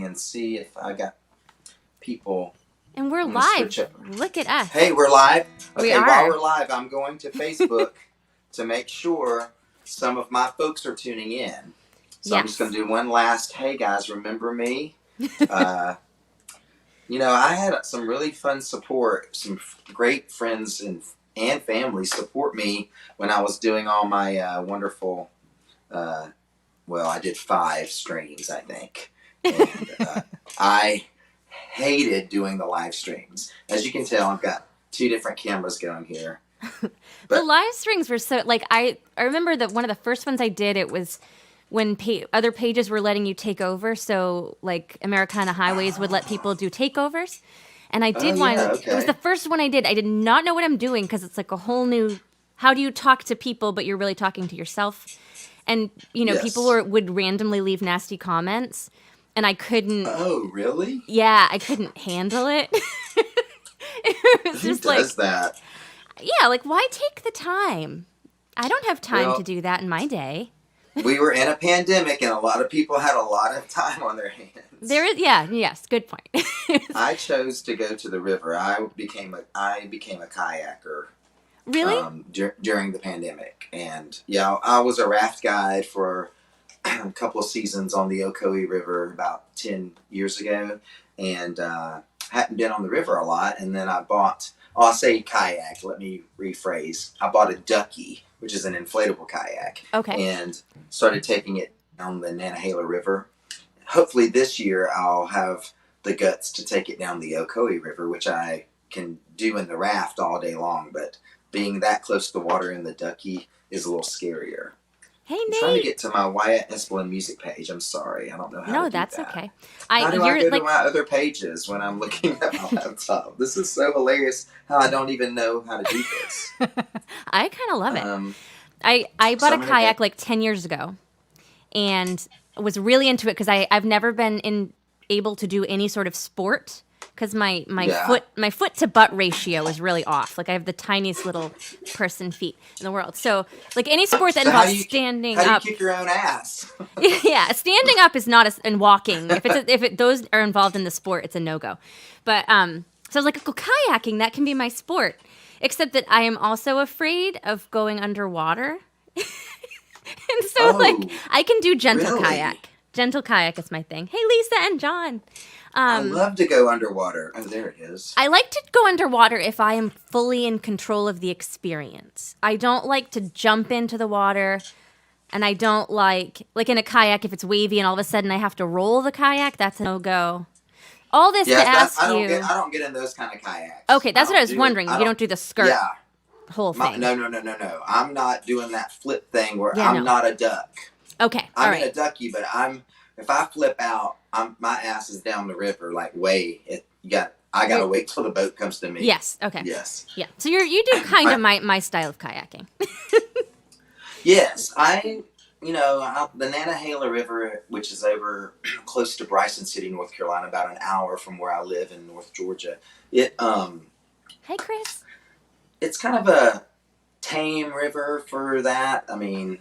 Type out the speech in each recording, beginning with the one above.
thing and see if I got people. And we're live. Look at us. Hey, we're live? Okay, we are. While we're live, I'm going to Facebook to make sure some of my folks are tuning in. So I'm just going to do one last, hey guys, remember me? I had some really fun support, some great friends and family support me when I was doing all my wonderful, I did 5 streams, I think. And I hated doing the live streams. As you can tell, I've got 2 different cameras going here. The live streams were so, I remember that one of the first ones I did, it was when other pages were letting you take over. So, Americana Highways would let people do takeovers. And I did one. Okay. It was the first one I did. I did not know what I'm doing because it's a whole new, how do you talk to people, but you're really talking to yourself? And, people would randomly leave nasty comments. And I couldn't. Oh, really? Yeah, I couldn't handle it. It was Who does that? Yeah, why take the time? I don't have time to do that in my day. We were in a pandemic, and a lot of people had a lot of time on their hands. Yes, good point. I chose to go to the river. I became a kayaker. Really? During the pandemic, and I was a raft guide for a couple of seasons on the Ocoee River about 10 years ago, and hadn't been on the river a lot. And then I bought, I'll say kayak, let me rephrase. I bought a ducky, which is an inflatable kayak. Okay. And started taking it down the Nantahala River. Hopefully this year I'll have the guts to take it down the Ocoee River, which I can do in the raft all day long, but being that close to the water in the ducky is a little scarier. Hey, I'm Nate. trying to get to my Wyatt Espalin music page. I'm sorry. I don't know how to do that. No, that's okay. How do I go to my other pages when I'm looking at my laptop? This is so hilarious how I don't even know how to do this. I kind of love it. I bought a kayak 10 years ago and was really into it because I've never been able to do any sort of sport because my foot to butt ratio is really off. I have the tiniest little person feet in the world. So any sport that involves standing up. How do you kick your own ass? Yeah, standing up is not and walking. If those are involved in the sport, it's a no-go. But so I was like, go kayaking, that can be my sport. Except that I am also afraid of going underwater. And so I can do gentle kayak. Gentle kayak is my thing. Hey, Lisa and John. I love to go underwater. Oh, there it is. I like to go underwater if I am fully in control of the experience. I don't like to jump into the water, and I don't like in a kayak, if it's wavy and all of a sudden I have to roll the kayak, that's a no-go. All this to ask you. I don't get in those kind of kayaks. Okay, that's what I was wondering. You don't do the skirt whole thing. No. I'm not doing that flip thing where I'm not a duck. Okay, I'm in a ducky, but if I flip out, my ass is down the river, I gotta wait till the boat comes to me. Yes. Okay. Yes. Yeah. So you do kind of my style of kayaking. Yes, the Nantahala River, which is over close to Bryson City, North Carolina, about an hour from where I live in North Georgia. Hey, Chris. It's kind of a tame river for that. I mean,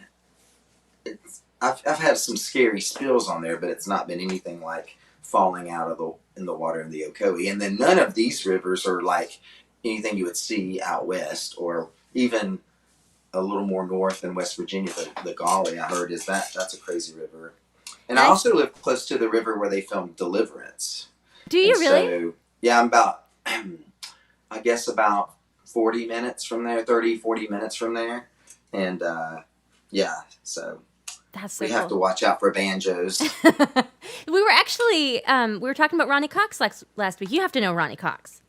I've had some scary spills on there, but it's not been anything like falling out in the water in the Ocoee. And then none of these rivers are like anything you would see out west, or even a little more north in West Virginia. The Gauley, I heard, that's a crazy river. And I also live close to the river where they filmed Deliverance. Do you really? So, yeah, I'm about, I guess about 40 minutes from there, 30, 40 minutes from there. And so... That's so we have to watch out for banjos. We were actually, we were talking about Ronnie Cox last week. You have to know Ronnie Cox.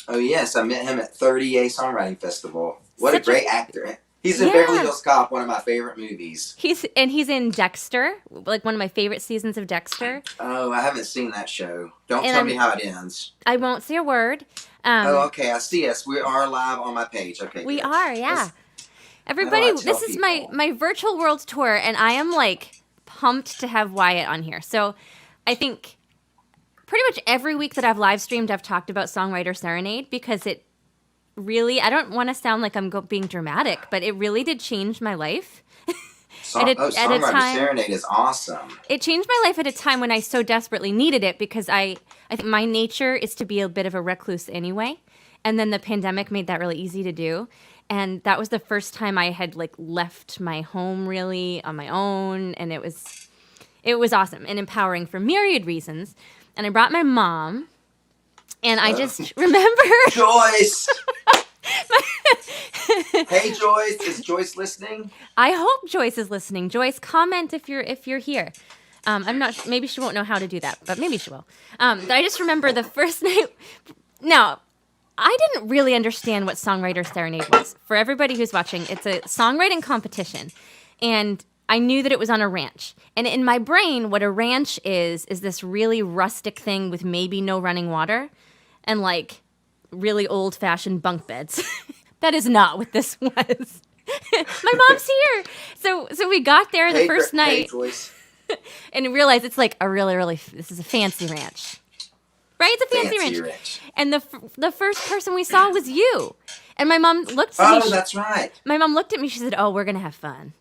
Oh, yes. I met him at 30A Songwriting Festival. What a great actor. He's in Beverly Hills Cop, one of my favorite movies. He's in Dexter, one of my favorite seasons of Dexter. Oh, I haven't seen that show. Don't tell me how it ends. I won't say a word. Okay. I see us. We are live on my page. Okay. We are, yeah. Everybody, this is my virtual world tour, and I am pumped to have Wyatt on here. So I think pretty much every week that I've live streamed, I've talked about Songwriter Serenade because it really, I don't want to sound like I'm being dramatic, but it really did change my life. at a Songwriter time. Serenade is awesome. It changed my life at a time when I so desperately needed it because I think my nature is to be a bit of a recluse anyway. And then the pandemic made that really easy to do. And that was the first time I had like left my home really on my own. And it was awesome and empowering for myriad reasons. And I brought my mom, and I just remember Joyce. Hey Joyce, is Joyce listening? I hope Joyce is listening. Joyce, comment if you're here. I'm not. Maybe she won't know how to do that, but maybe she will. But I just remember the first night. Now, I didn't really understand what Songwriter Serenade was. For everybody who's watching, it's a songwriting competition, and I knew that it was on a ranch. And in my brain, what a ranch is this really rustic thing with maybe no running water, and like really old-fashioned bunk beds. That is not what this was. My mom's here. So we got there the first night and realized it's like a really, this is a fancy ranch. Right? It's a fancy ranch. And the first person we saw was you. And my mom looked at me. Oh, that's right. My mom looked at me. She said, "Oh, we're going to have fun."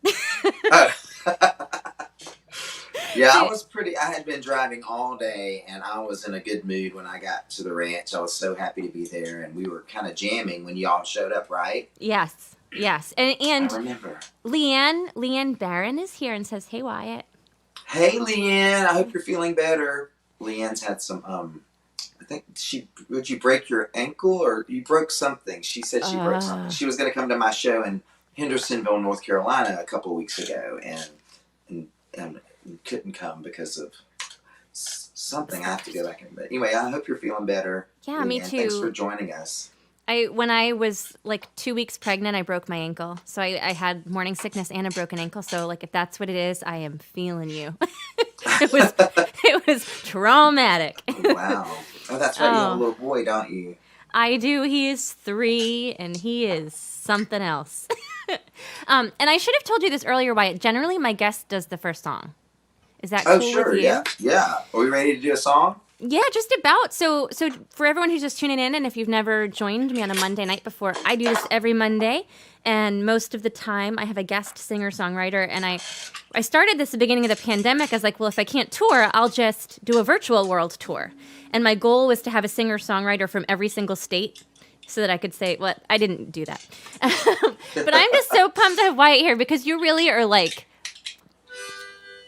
Yeah, I had been driving all day, and I was in a good mood when I got to the ranch. I was so happy to be there, and we were kind of jamming when y'all showed up, right? Yes. And I remember. Leanne Barron is here and says, "Hey, Wyatt." Hey, Leanne. I hope you're feeling better. Leanne's had some, I think would you break your ankle, or you broke something? She said she broke something. She was going to come to my show in Hendersonville, North Carolina a couple of weeks ago, and couldn't come because of something. I have to go back in. But anyway, I hope you're feeling better. Yeah, me too. Thanks for joining us. When I was like 2 weeks pregnant, I broke my ankle. So I had morning sickness and a broken ankle. So like if that's what it is, I am feeling you. it was traumatic. Wow. Oh, that's right. You have a little boy, don't you? I do. He is 3, and he is something else. And I should have told you this earlier, Wyatt. Generally, my guest does the first song. Is that cool sure, with you? Yeah. Are we ready to do a song? Yeah, just about. So for everyone who's just tuning in, and if you've never joined me on a Monday night before, I do this every Monday, and most of the time I have a guest singer-songwriter, and I started this at the beginning of the pandemic as like, well, if I can't tour, I'll just do a virtual world tour. And my goal was to have a singer-songwriter from every single state so that I could say, well, I didn't do that. But I'm just so pumped to have Wyatt here because you really are like,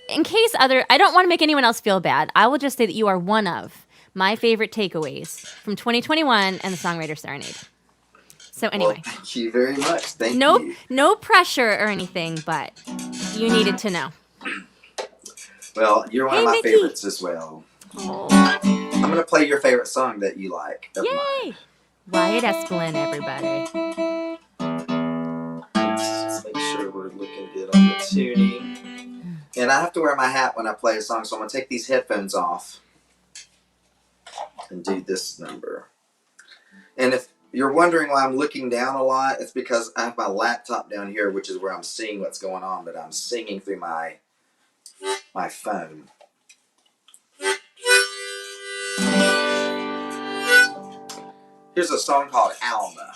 in case I don't want to make anyone else feel bad. I will just say that you are one of my favorite takeaways from 2021 and the Songwriter Serenade. So anyway. Well, thank you very much. Thank you. No pressure or anything, but you needed to know. Well, you're one of my favorites as well. Oh. I'm going to play your favorite song that you like. Yay! Wyatt Espalin, everybody. Let's make sure we're looking good on the tuning. And I have to wear my hat when I play a song, so I'm going to take these headphones off and do this number. And if you're wondering why I'm looking down a lot, it's because I have my laptop down here, which is where I'm seeing what's going on, but I'm singing through my phone. Here's a song called Alma.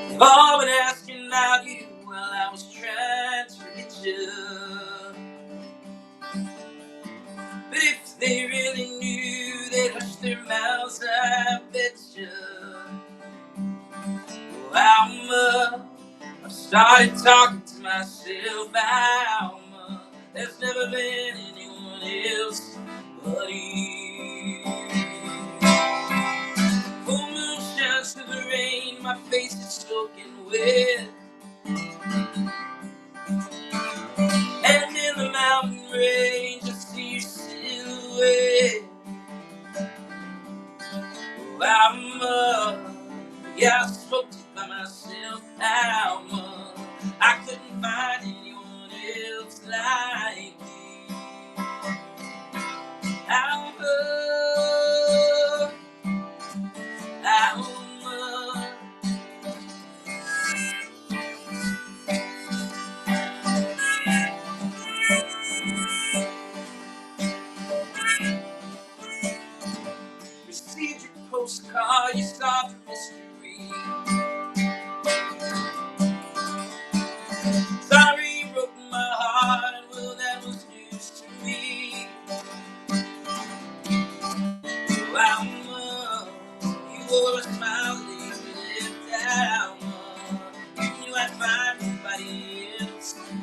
They've all been asking about you while I was trying to forget you. But if they really knew, they'd hush their mouths, I bet you. Oh, Alma, I've started talking to myself, Alma. There's never been anyone else but you. Full moon shines through the rain, my face is soaking wet. And in the mountain range, I see your silhouette. Oh, Alma, yeah, I spoke to you by myself, Alma. I couldn't find anyone else like you. Alma, Alma. Sorry you broke my heart, well that was news to me. Alma, you wore a smile that you lived at Alma. You knew I'd find nobody else than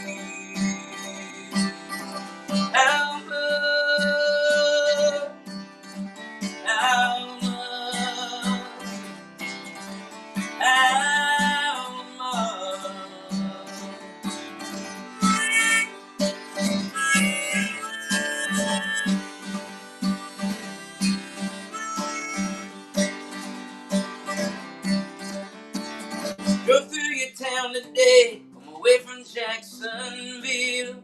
you. Alma, Alma, Alma. Drove through your town today, I'm away from Jacksonville.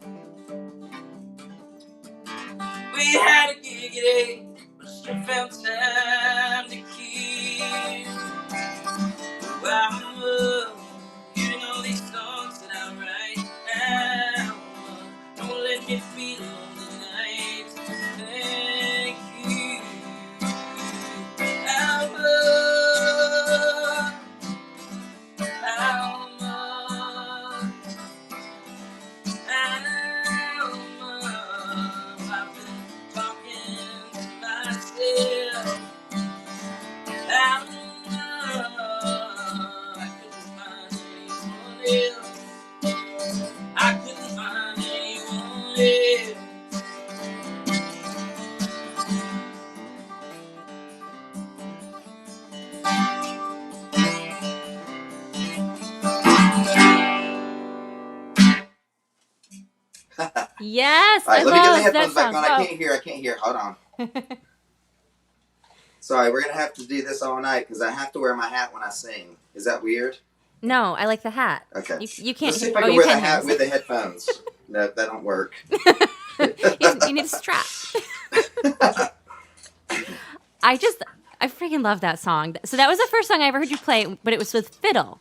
We had a gig at 8, but still found time to kill. I'm hearing all these songs that I write now. Don't let me feel alone tonight. Thank you. Alma, Alma, Alma. I've been talking to myself. Alma, I couldn't find anyone else. I couldn't find anyone else. Yes, All right, I let me get the love that headphones back song. on. Oh. I can't hear. Hold on. Sorry, we're going to have to do this all night because I have to wear my hat when I sing. Is that weird? No, I like the hat. Okay. You can't. Let's see if I oh, can you wear the can hat hear. with the headphones. No, that don't work. You need a strap. I freaking love that song. So that was the first song I ever heard you play, but it was with fiddle.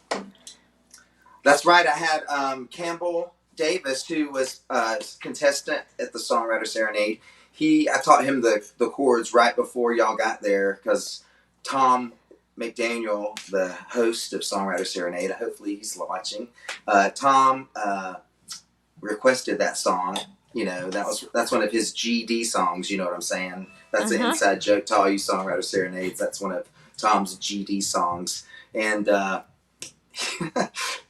That's right. I had Campbell Davis, who was a contestant at the Songwriter Serenade. I taught him the chords right before y'all got there because Tom McDaniel, the host of Songwriter Serenade, hopefully he's watching. Tom requested that song. You know, that's one of his GD songs. You know what I'm saying? That's an inside joke to all you Songwriter Serenades. That's one of Tom's GD songs, and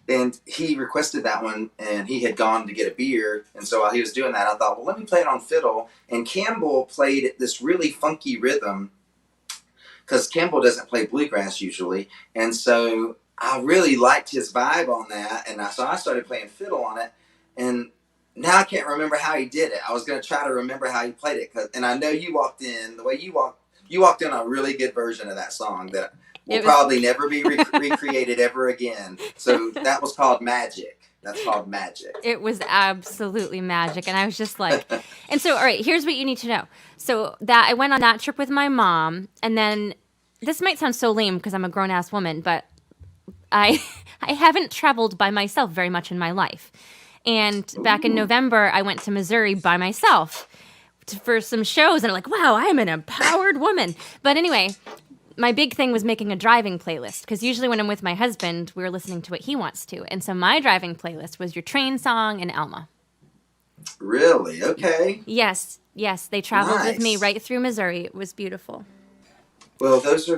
and he requested that one, and he had gone to get a beer, and so while he was doing that, I thought, well, let me play it on fiddle. And Campbell played this really funky rhythm because Campbell doesn't play bluegrass usually, and so I really liked his vibe on that, and so I started playing fiddle on it, and now I can't remember how he did it. I was going to try to remember how he played it, and I know you walked in, the way you walked in a really good version of that song that will probably never be recreated ever again. So that was called Magic. That's called Magic. It was absolutely magic. And I was just like, and so, all right, here's what you need to know. So that I went on that trip with my mom, and then this might sound so lame because I'm a grown ass woman, but I haven't traveled by myself very much in my life. And back in November, I went to Missouri by myself for some shows, and I'm like, wow, I am an empowered woman. But anyway, my big thing was making a driving playlist, because usually when I'm with my husband, we're listening to what he wants to. And so my driving playlist was your train song and Alma. Really? Okay. Yes. They traveled with me right through Missouri. It was beautiful. Well, those,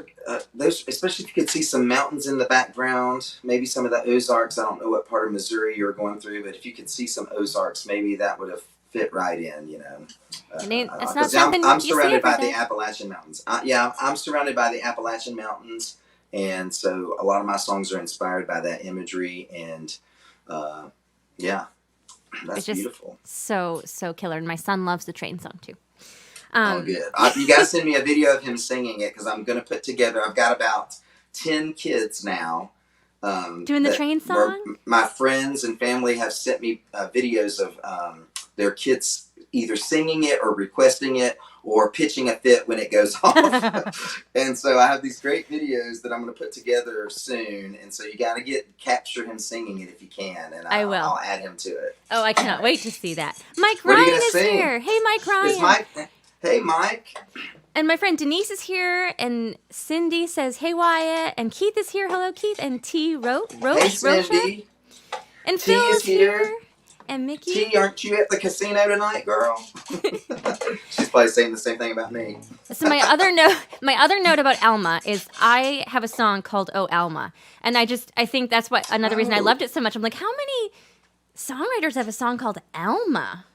especially if you could see some mountains in the background, maybe some of the Ozarks. I don't know what part of Missouri you're going through, but if you could see some Ozarks, maybe that would have fit right in, you know. It's not something I'm you surrounded see by every the day. Appalachian Mountains. I'm surrounded by the Appalachian Mountains, and so a lot of my songs are inspired by that imagery, and that's just beautiful. So killer. And my son loves the train song too. Oh, good. You got to send me a video of him singing it, because I'm going to put together, I've got about 10 kids now. Doing the train song? My friends and family have sent me videos of their kids either singing it or requesting it or pitching a fit when it goes off. And so I have these great videos that I'm going to put together soon. And so you got to capture him singing it if you can. And I will. I'll add him to it. Oh, I cannot wait to see that. Mike Ryan is sing? here. Hey, Mike Ryan. Hey, Mike. And my friend Denise is here, and Cindy says, hey, Wyatt. And Keith is here. Hello, Keith. And T. Roche. Hey, Cindy. And T Phil is is here. And Mickey. T, aren't you at the casino tonight, girl? She's probably saying the same thing about me. So my other note about Alma is I have a song called Oh Alma. And I think that's what another reason I loved it so much. I'm like, how many songwriters have a song called Alma?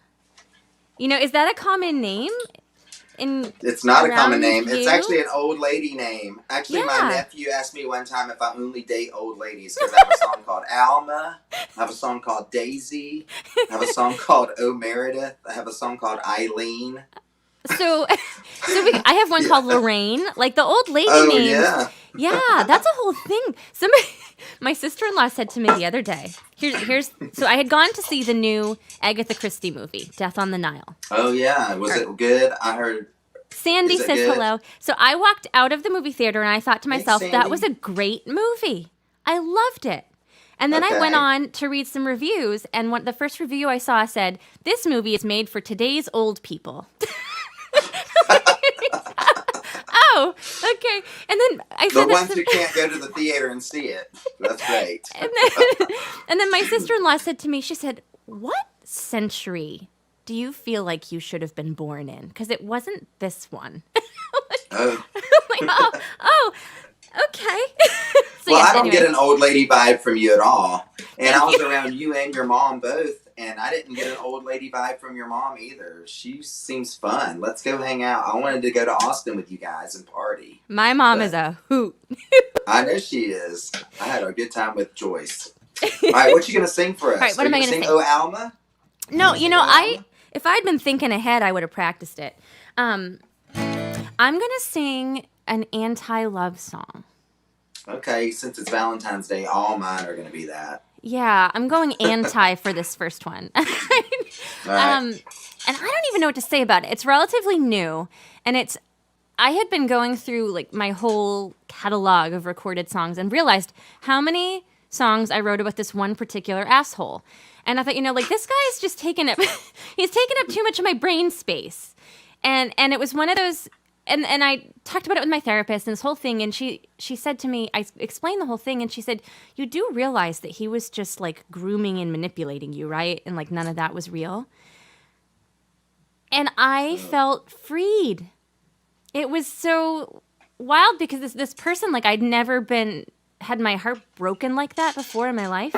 You know, is that a common name? It's not a common name. you? It's actually an old lady name. Actually, Yeah. my nephew asked me one time if I only date old ladies because I have a song called Alma. I have a song called Daisy. I have a song called Oh Meredith. I have a song called Eileen. So I have one called Lorraine, like the old lady Oh, names. yeah. Yeah, that's a whole thing. My sister-in-law said to me the other day, so I had gone to see the new Agatha Christie movie, Death on the Nile. Oh, yeah. Was it good? I heard. Sandy Is it says good? hello. So I walked out of the movie theater and I thought to myself, Sandy. that was a great movie. I loved it. And then I Okay. went on to read some reviews, and the first review I saw said, this movie is made for today's old people. Oh, okay. And then I said The ones who can't go to the theater and see it. That's great. and then my sister-in-law said to me, she said, what century do you feel like you should have been born in? Because it wasn't this one. Oh. I'm like, oh, okay. So Well, yes, I don't anyway. get an old lady vibe from you at all. And I was around you and your mom both, and I didn't get an old lady vibe from your mom either. She seems fun. Let's go hang out. I wanted to go to Austin with you guys and party. My mom is a hoot. I know she is. I had a good time with Joyce. All right, what you going to sing for us? All right, what am I gonna gonna sing? sing? Oh, Alma? No, you know, Alma? if I'd been thinking ahead, I would have practiced it. I'm going to sing an anti-love song. Okay, since it's Valentine's Day, all mine are going to be that. Yeah, I'm going anti for this first one. All right. And I don't even know what to say about it. It's relatively new, and I had been going through like my whole catalog of recorded songs and realized how many songs I wrote about this one particular asshole. And I thought, like this guy's just taking up he's taking up too much of my brain space. And it was one of those and I talked about it with my therapist and this whole thing, and she said to me, I explained the whole thing, and she said, you do realize that he was just like grooming and manipulating you, right? And like none of that was real. And I felt freed. It was so wild because this person, like I'd never had my heart broken like that before in my life.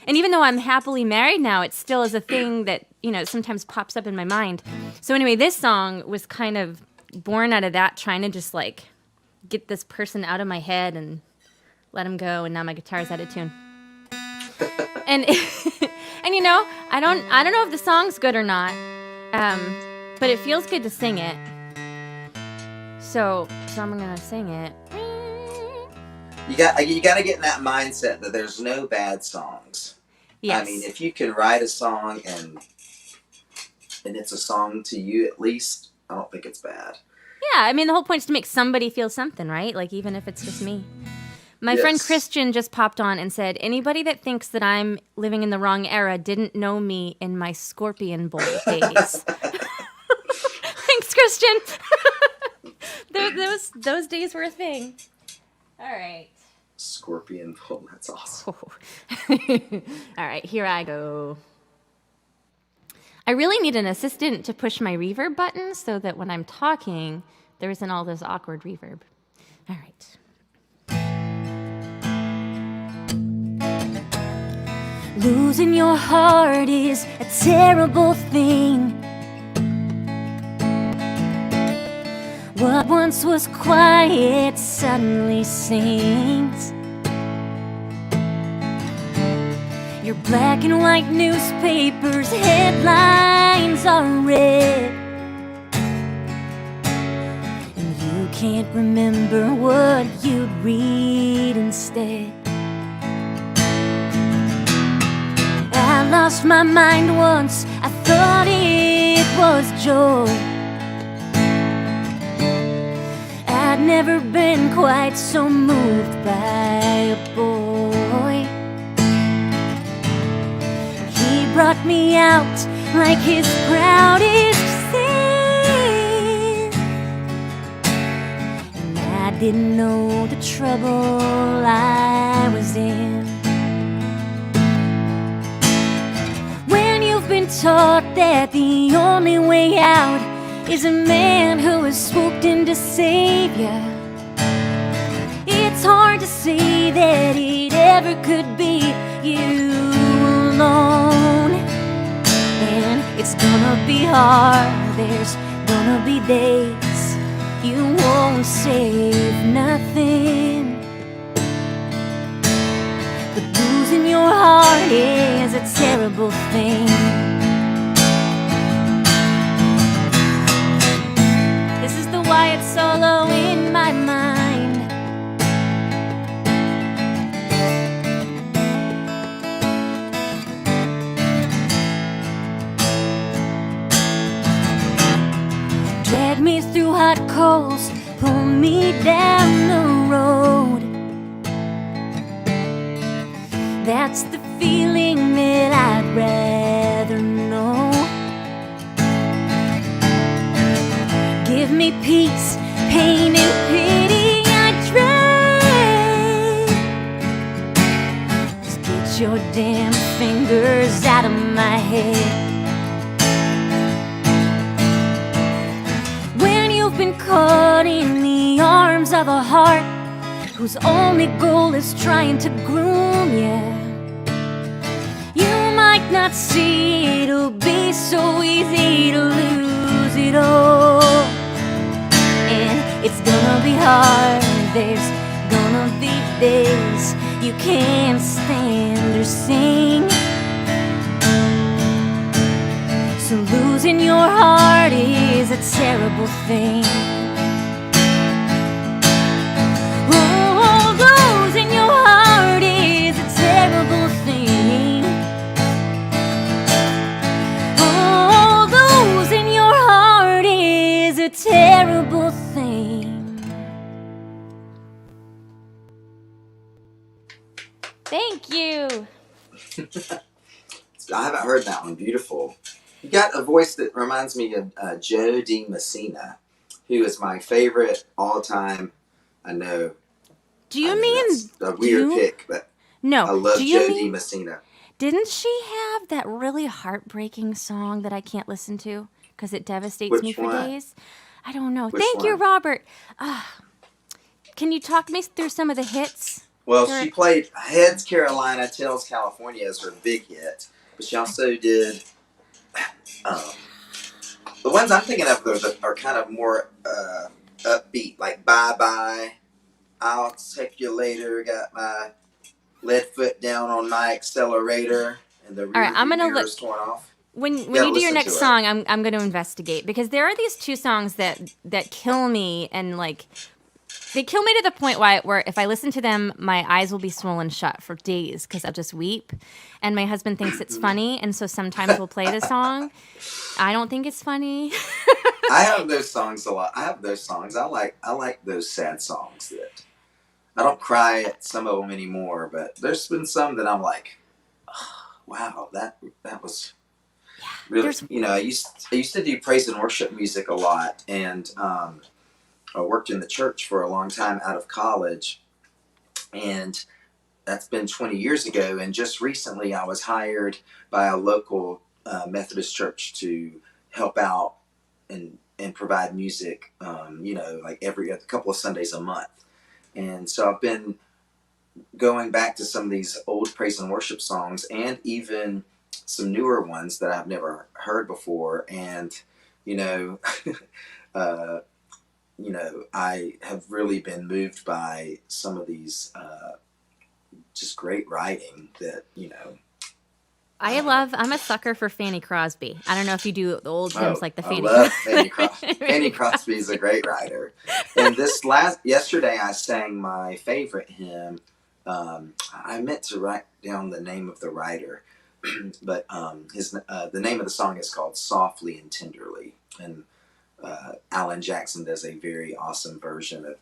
And even though I'm happily married now, it still is a thing that, sometimes pops up in my mind. So anyway, this song was kind of born out of that, trying to just like get this person out of my head and let him go. And now my guitar's out of tune. And I don't know if the song's good or not, but it feels good to sing it. So I'm gonna sing it. You got to get in that mindset that there's no bad songs. Yes. I mean, if you can write a song and it's a song to you at least, I don't think it's bad. Yeah, I mean, the whole point is to make somebody feel something, right? Like, even if it's just me. My friend Christian just popped on and said, anybody that thinks that I'm living in the wrong era didn't know me in my Scorpion Bowl days. Thanks, Christian. Those days were a thing. All right. Scorpion Bowl, that's awesome. All right, here I go. I really need an assistant to push my reverb button so that when I'm talking, there isn't all this awkward reverb. All right. Losing your heart is a terrible thing. What once was quiet suddenly sings. Your black and white newspapers headlines are red, and you can't remember what you'd read instead. I lost my mind once, I thought it was joy. I'd never been quite so moved by a boy. He brought me out like his proudest sin. didn't know the trouble I was in. When you've been taught that the only way out is a man who has swooped in to save you, it's hard to see that it ever could be you alone. And it's gonna be hard, there's gonna be days you won't save nothing. But losing your heart is a terrible thing. This is the Wyatt solo in my mind. Drag me through hot coals, pull me down the road. That's the feeling that I'd rather know. Give me peace, pain and pity, I try. Just get your damn fingers out of my head. Been caught in the arms of a heart whose only goal is trying to groom you, you might not see it'll be so easy to lose it all. And it's gonna be hard, there's gonna be days you can't stand or sing. So losing your heart is a terrible thing. Oh, losing your heart is a terrible thing. Oh, losing your heart is a terrible thing. Thank you. I haven't heard that one. Beautiful. You got a voice that reminds me of Joe D. Messina, who is my favorite all-time. I know. Do you mean that's a weird pick, but no? I love do you Joe mean, D. Messina. Didn't she have that really heartbreaking song that I can't listen to because it devastates Which me for one? days? I don't know. Which Thank you, one? Robert. Can you talk me through some of the hits? Well, Sure. she played Heads Carolina, Tails California as her big hit, but she also did. The ones I'm thinking of are kind of more upbeat, like Bye Bye, I'll Take You Later, got my lead foot down on my accelerator, and the rear right, I'm gonna mirror's torn off. When gotta you do your listen next to it. song, I'm going to investigate because there are these two songs that kill me and like they kill me to the point where if I listen to them, my eyes will be swollen shut for days because I'll just weep. And my husband thinks it's funny, and so sometimes we'll play the song. I don't think it's funny. I have those songs a lot. I have those songs. I like those sad songs that I don't cry at some of them anymore, but there's been some that I'm like, oh, wow, that was really, I used to do praise and worship music a lot, and I worked in the church for a long time out of college, and that's been 20 years ago. And just recently, I was hired by a local Methodist church to help out and provide music, like a couple of Sundays a month. And so I've been going back to some of these old praise and worship songs, and even some newer ones that I've never heard before. And I have really been moved by some of these just great writing that. I'm a sucker for Fanny Crosby. I don't know if you do the old hymns like the Fanny I love Crosby. Fanny Crosby. Fanny Crosby is a great writer. And yesterday I sang my favorite hymn. I meant to write down the name of the writer, but the name of the song is called Softly and Tenderly. And Alan Jackson does a very awesome version of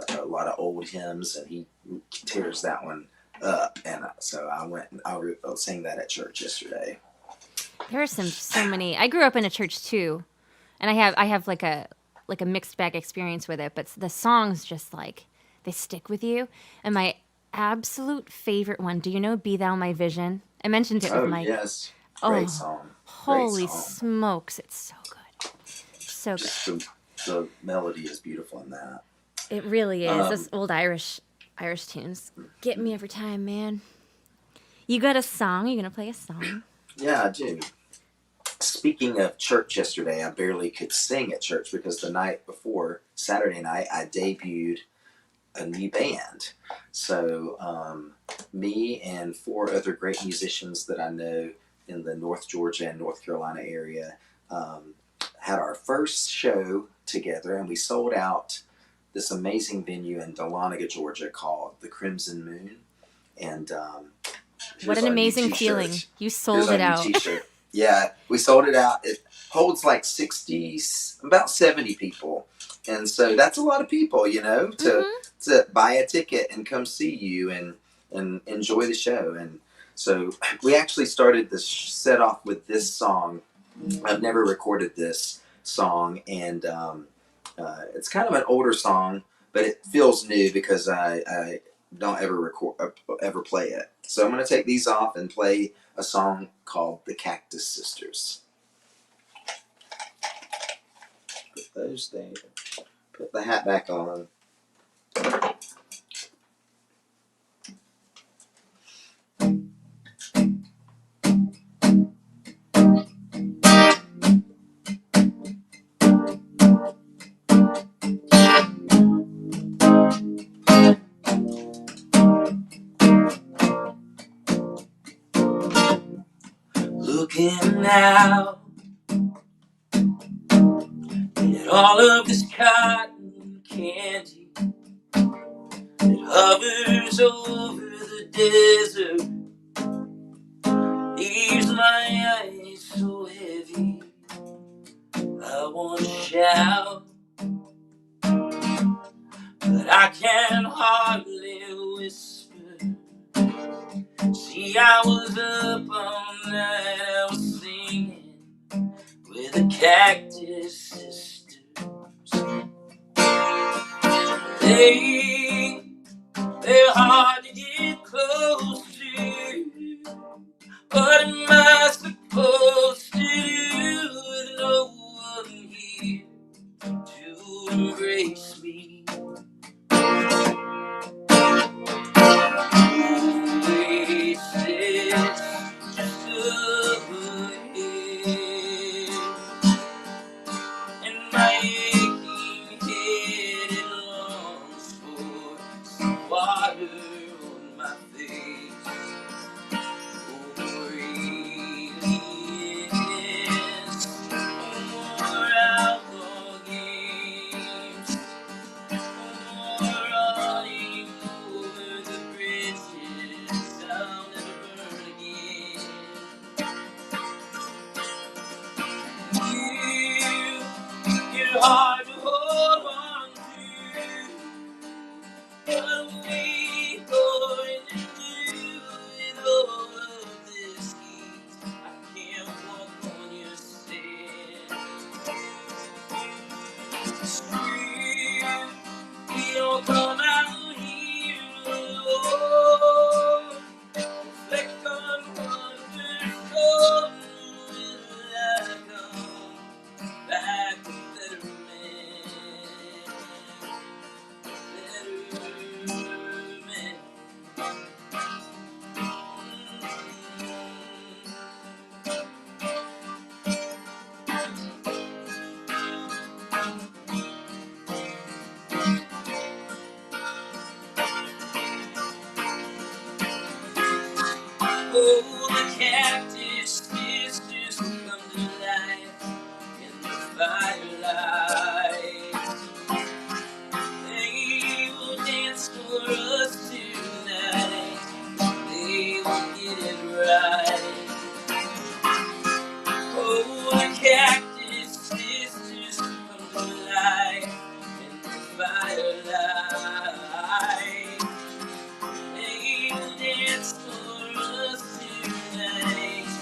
a lot of old hymns, and he tears that one up. And so I went and I sang that at church yesterday. There are so many. I grew up in a church too, and I have like a like a mixed bag experience with it, but the songs just like they stick with you. And my absolute favorite one, do you know "Be Thou My Vision"? I mentioned it with Oh, Mike. yes. Oh, Great song. holy smokes, it's so good. So good. Just the melody is beautiful in that. It really is. Those old Irish tunes get me every time, man. You got a song? You gonna play a song? Yeah, I do. Speaking of church yesterday, I barely could sing at church because the night before, Saturday night, I debuted a new band. So me and 4 other great musicians that I know in the North Georgia and North Carolina area had our first show together, and we sold out this amazing venue in Dahlonega, Georgia called the Crimson Moon. And what an amazing feeling. You sold it out. T-shirt. Yeah, we sold it out. It holds like about 70 people. And so that's a lot of people, you know, to buy a ticket and come see you and enjoy the show. And so we actually started the set off with this song. I've never recorded this song, and it's kind of an older song, but it feels new because I don't ever play it. So I'm going to take these off and play a song called "The Cactus Sisters." Put those there. Put the hat back on. Looking out at all of this cotton candy that hovers over the desert, leaves my eyes so heavy. I want to shout, but I can hardly whisper. See, I was up all night, I was singing with the Cactus Sisters. They're hard to get close to. What am I supposed to do with no one here to embrace me? Oasis just ahead, and my aching head it longs for some water on my face. Hard to hold on to. What are we going to do with all of this heat? I can't walk on your sand. We don't come out here alone. Reflect on wonders gone. Will I come back a better man? Oh, the Cactus Sisters come to life in the firelight. They will dance for us tonight. They will get it right. Oh, the Cactus Sisters come to life in the firelight. They will dance for us tonight.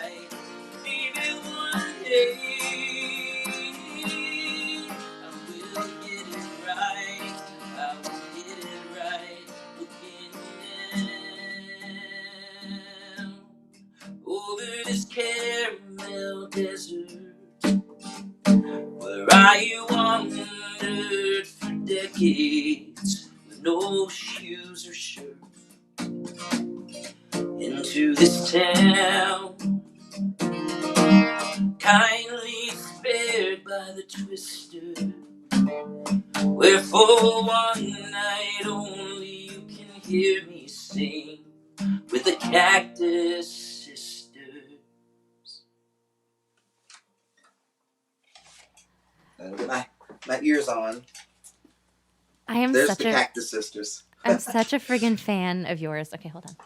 right. Maybe one day I will get it right. I will get it right. Looking down over this caramel desert where I wandered for decades with no shoes or shirt into this town, kindly spared by the twister, where for one night only you can hear me sing with the Cactus Sisters. Get my ears on. There's the Cactus Sisters. I'm such a friggin' fan of yours. Okay, hold on.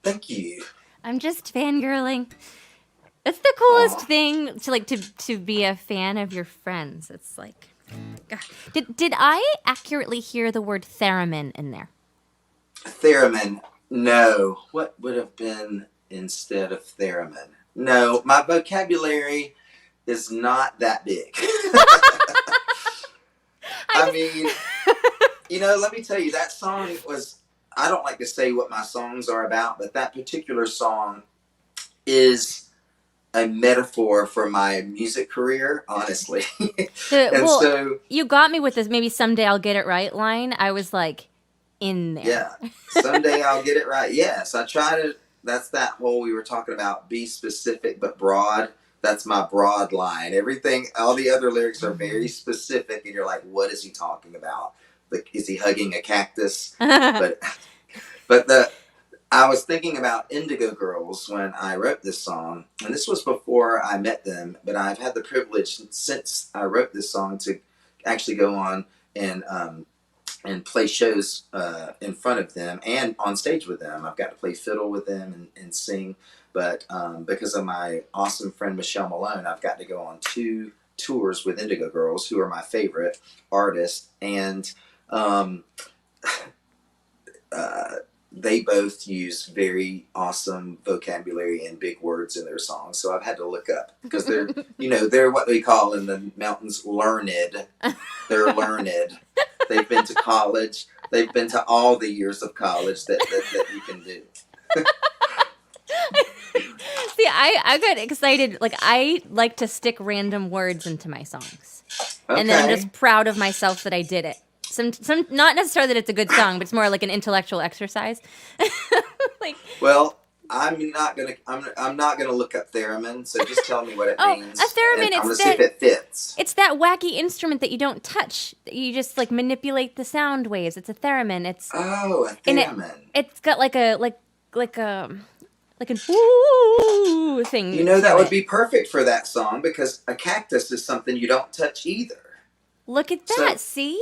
Thank you. I'm just fangirling. It's the coolest thing to be a fan of your friends. It's like, God. Did I accurately hear the word theremin in there? Theremin. No. What would have been instead of theremin? No, my vocabulary is not that big. I mean, let me tell you, that song was, I don't like to say what my songs are about, but that particular song is a metaphor for my music career, honestly. So you got me with this, maybe someday I'll get it right line. I was like, in there. Yeah, someday I'll get it right. Yes, I try to, that's that whole, we were talking about, be specific but broad. That's my broad line. Everything, all the other lyrics are very specific, and you're like, what is he talking about? Like, is he hugging a cactus? But I was thinking about Indigo Girls when I wrote this song, and this was before I met them, but I've had the privilege since I wrote this song to actually go on and play shows in front of them and on stage with them. I've got to play fiddle with them and sing, but because of my awesome friend Michelle Malone, I've got to go on 2 tours with Indigo Girls, who are my favorite artists, and they both use very awesome vocabulary and big words in their songs. So I've had to look up because they're, they're what they call in the mountains learned. They're learned. They've been to college. They've been to all the years of college that you can do. See, I got excited. Like, I like to stick random words into my songs. Okay. And then I'm just proud of myself that I did it. Some not necessarily that it's a good song, but it's more like an intellectual exercise. Well, I'm not gonna look up theremin, so just tell me what it means. A theremin, I'm gonna see if it fits. It's that wacky instrument that you don't touch. You just manipulate the sound waves. It's a theremin. It's a theremin. It's got like an ooh thing. That would be perfect for that song because a cactus is something you don't touch either. Look at that, see?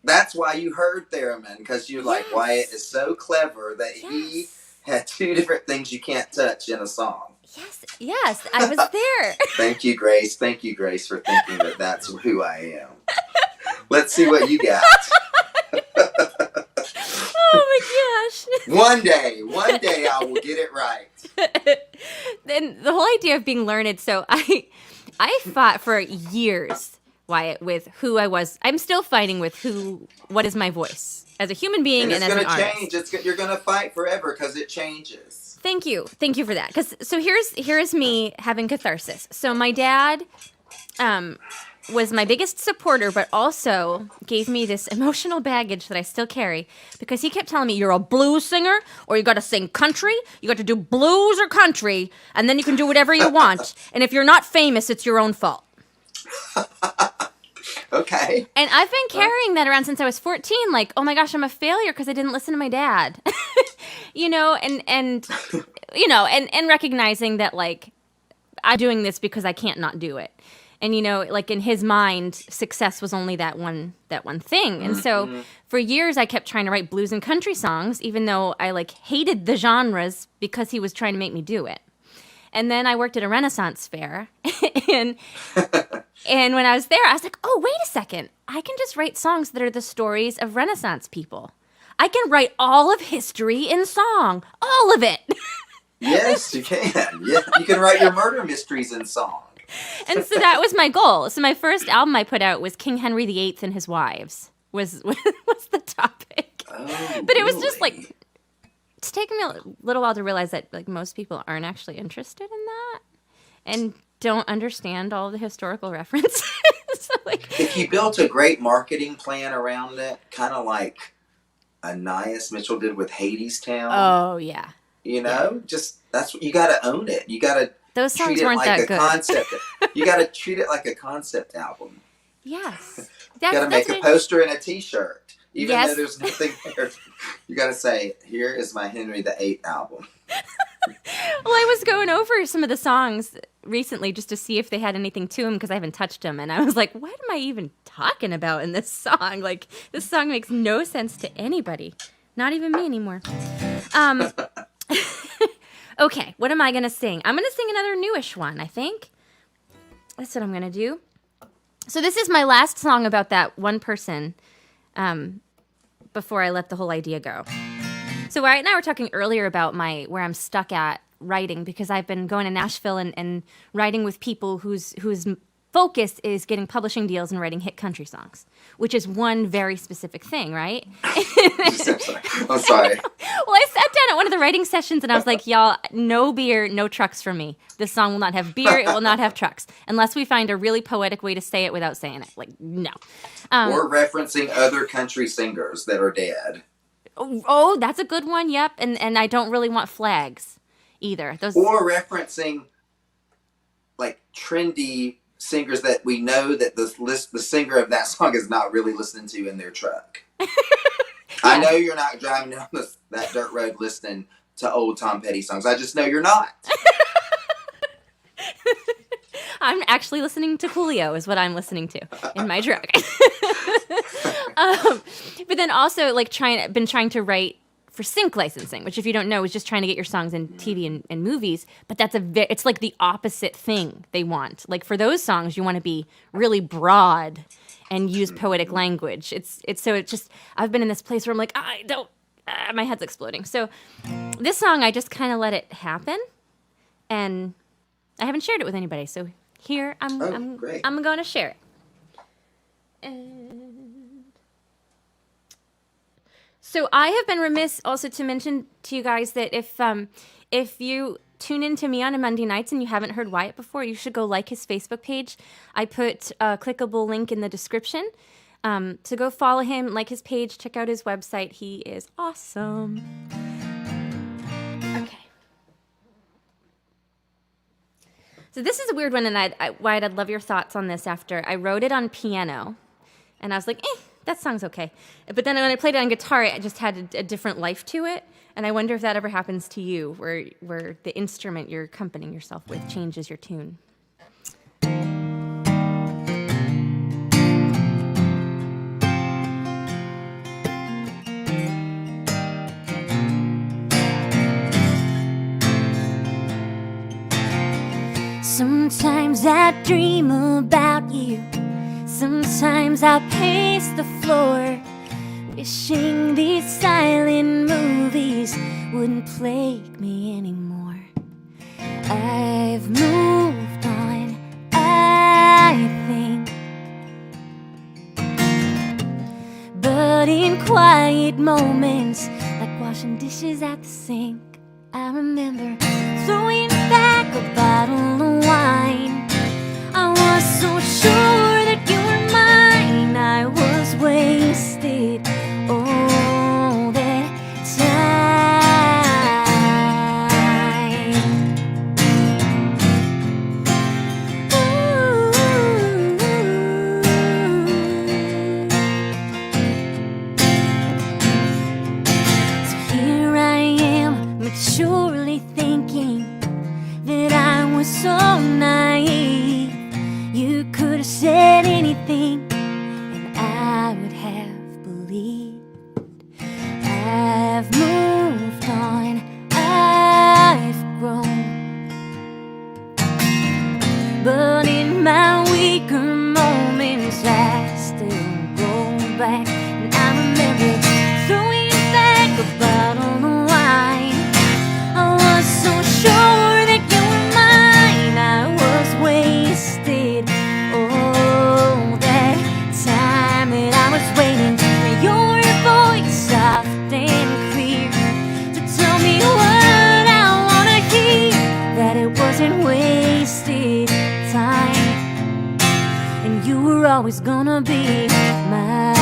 That's why you heard theremin, because you're like, Wyatt is so clever that he had 2 different things you can't touch in a song. Yes, I was there. Thank you, Grace, for thinking that that's who I am. Let's see what you got. Oh my gosh. One day I will get it right. Then the whole idea of being learned, so I fought for years, Wyatt, with who I was. I'm still fighting with what is my voice as a human being and as an artist. It's going to change. You're going to fight forever because it changes. Thank you for that. So here's me having catharsis. So my dad was my biggest supporter, but also gave me this emotional baggage that I still carry because he kept telling me, you're a blues singer, or you got to sing country, you got to do blues or country, and then you can do whatever you want. And if you're not famous, it's your own fault. Okay. And I've been carrying that around since I was 14. Like, oh my gosh, I'm a failure because I didn't listen to my dad. And recognizing that I'm doing this because I can't not do it. And in his mind, success was only that one thing. And so for years I kept trying to write blues and country songs, even though I hated the genres because he was trying to make me do it. And then I worked at a Renaissance fair, and when I was there, I was like, oh, wait a second. I can just write songs that are the stories of Renaissance people. I can write all of history in song. All of it. Yes, you can. Yeah, you can write your murder mysteries in song. And so that was my goal. So my first album I put out was King Henry VIII and His Wives was the topic. Oh, but it was just like, it's taken me a little while to realize that like most people aren't actually interested in that and don't understand all the historical references. So, like, if you built a great marketing plan around it, kind of like Anais Mitchell did with Hadestown. Oh yeah. You know, just that's what you got to own it. You got to those songs treat it weren't like that a good. concept. You got to treat it like a concept album. Yes. You got to make a poster and a T-shirt, even Yes. though there's nothing there. You got to say, "Here is my Henry VIII album." Well, I was going over some of the songs recently just to see if they had anything to them because I haven't touched them, and I was like, "What am I even talking about in this song? Like, this song makes no sense to anybody, not even me anymore." Okay, what am I gonna sing? I'm gonna sing another newish one. I think that's what I'm gonna do. So this is my last song about that one person. Before I let the whole idea go. So Wyatt and I were talking earlier about where I'm stuck at writing because I've been going to Nashville and writing with people whose focus is getting publishing deals and writing hit country songs, which is one very specific thing, right? I'm sorry. Well, I sat down at one of the writing sessions and I was like, y'all, no beer, no trucks for me. This song will not have beer, it will not have trucks, unless we find a really poetic way to say it without saying it. Like, no. Or referencing other country singers that are dead. Oh, that's a good one, yep. And I don't really want flags either. Or referencing, like, trendy singers that we know that the singer of that song is not really listening to in their truck. Yeah. I know you're not driving down that dirt road listening to old Tom Petty songs. I just know you're not. I'm actually listening to Coolio is what I'm listening to in my truck. But then also like been trying to write for sync licensing, which if you don't know is just trying to get your songs in TV and movies. But that's it's like the opposite thing they want. Like for those songs, you want to be really broad and use poetic language. It's just I've been in this place where I'm like my head's exploding. So this song I just kind of let it happen, and I haven't shared it with anybody. So here I'm going to share it. So I have been remiss also to mention to you guys that if you tune in to me on a Monday nights and you haven't heard Wyatt before, you should go like his Facebook page. I put a clickable link in the description. So go follow him, like his page, check out his website. He is awesome. Okay. So this is a weird one, and Wyatt, I'd love your thoughts on this after. I wrote it on piano, and I was like, that song's okay. But then when I played it on guitar, it just had a different life to it. And I wonder if that ever happens to you, where the instrument you're accompanying yourself with changes your tune. Sometimes I dream about you. Sometimes I pace the floor, wishing these silent movies wouldn't plague me anymore. I've moved on, I think, but in quiet moments, like washing dishes at the sink, I remember throwing back a bottle of wine. I was so sure that you were mine. I was wasted all that time. So here I am, maturely thinking that I was so naive. You could have said anything, and I would have believed. I've moved on, I've grown, but in my weaker moments I still go back, and I remember throwing back a bottle of wine. I was so sure always gonna be mine.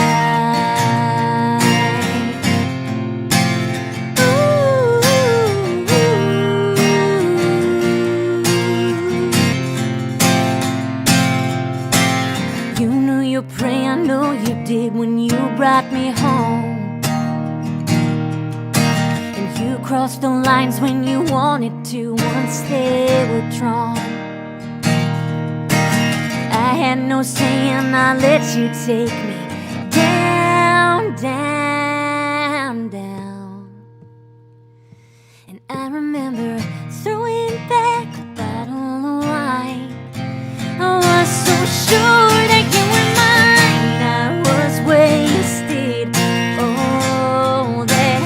You knew your prey, I know you did when you brought me home. And you crossed the lines when you wanted to, once they were drawn. I had no say and I let you take me down, down, down. And I remember throwing back a bottle of wine. I was so sure that you were mine. I was wasted all that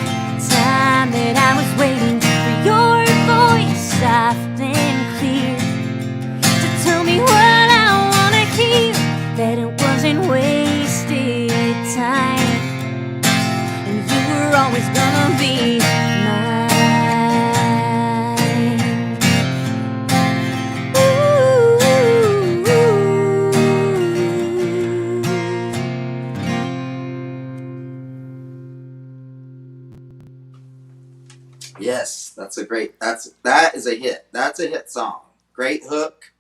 time that I was waiting for your voice, soft and clear, to tell me what I wanna hear, that it wasn't wasted time, and you were always gonna be mine. Yes, that is a hit. That's a hit song. Great hook.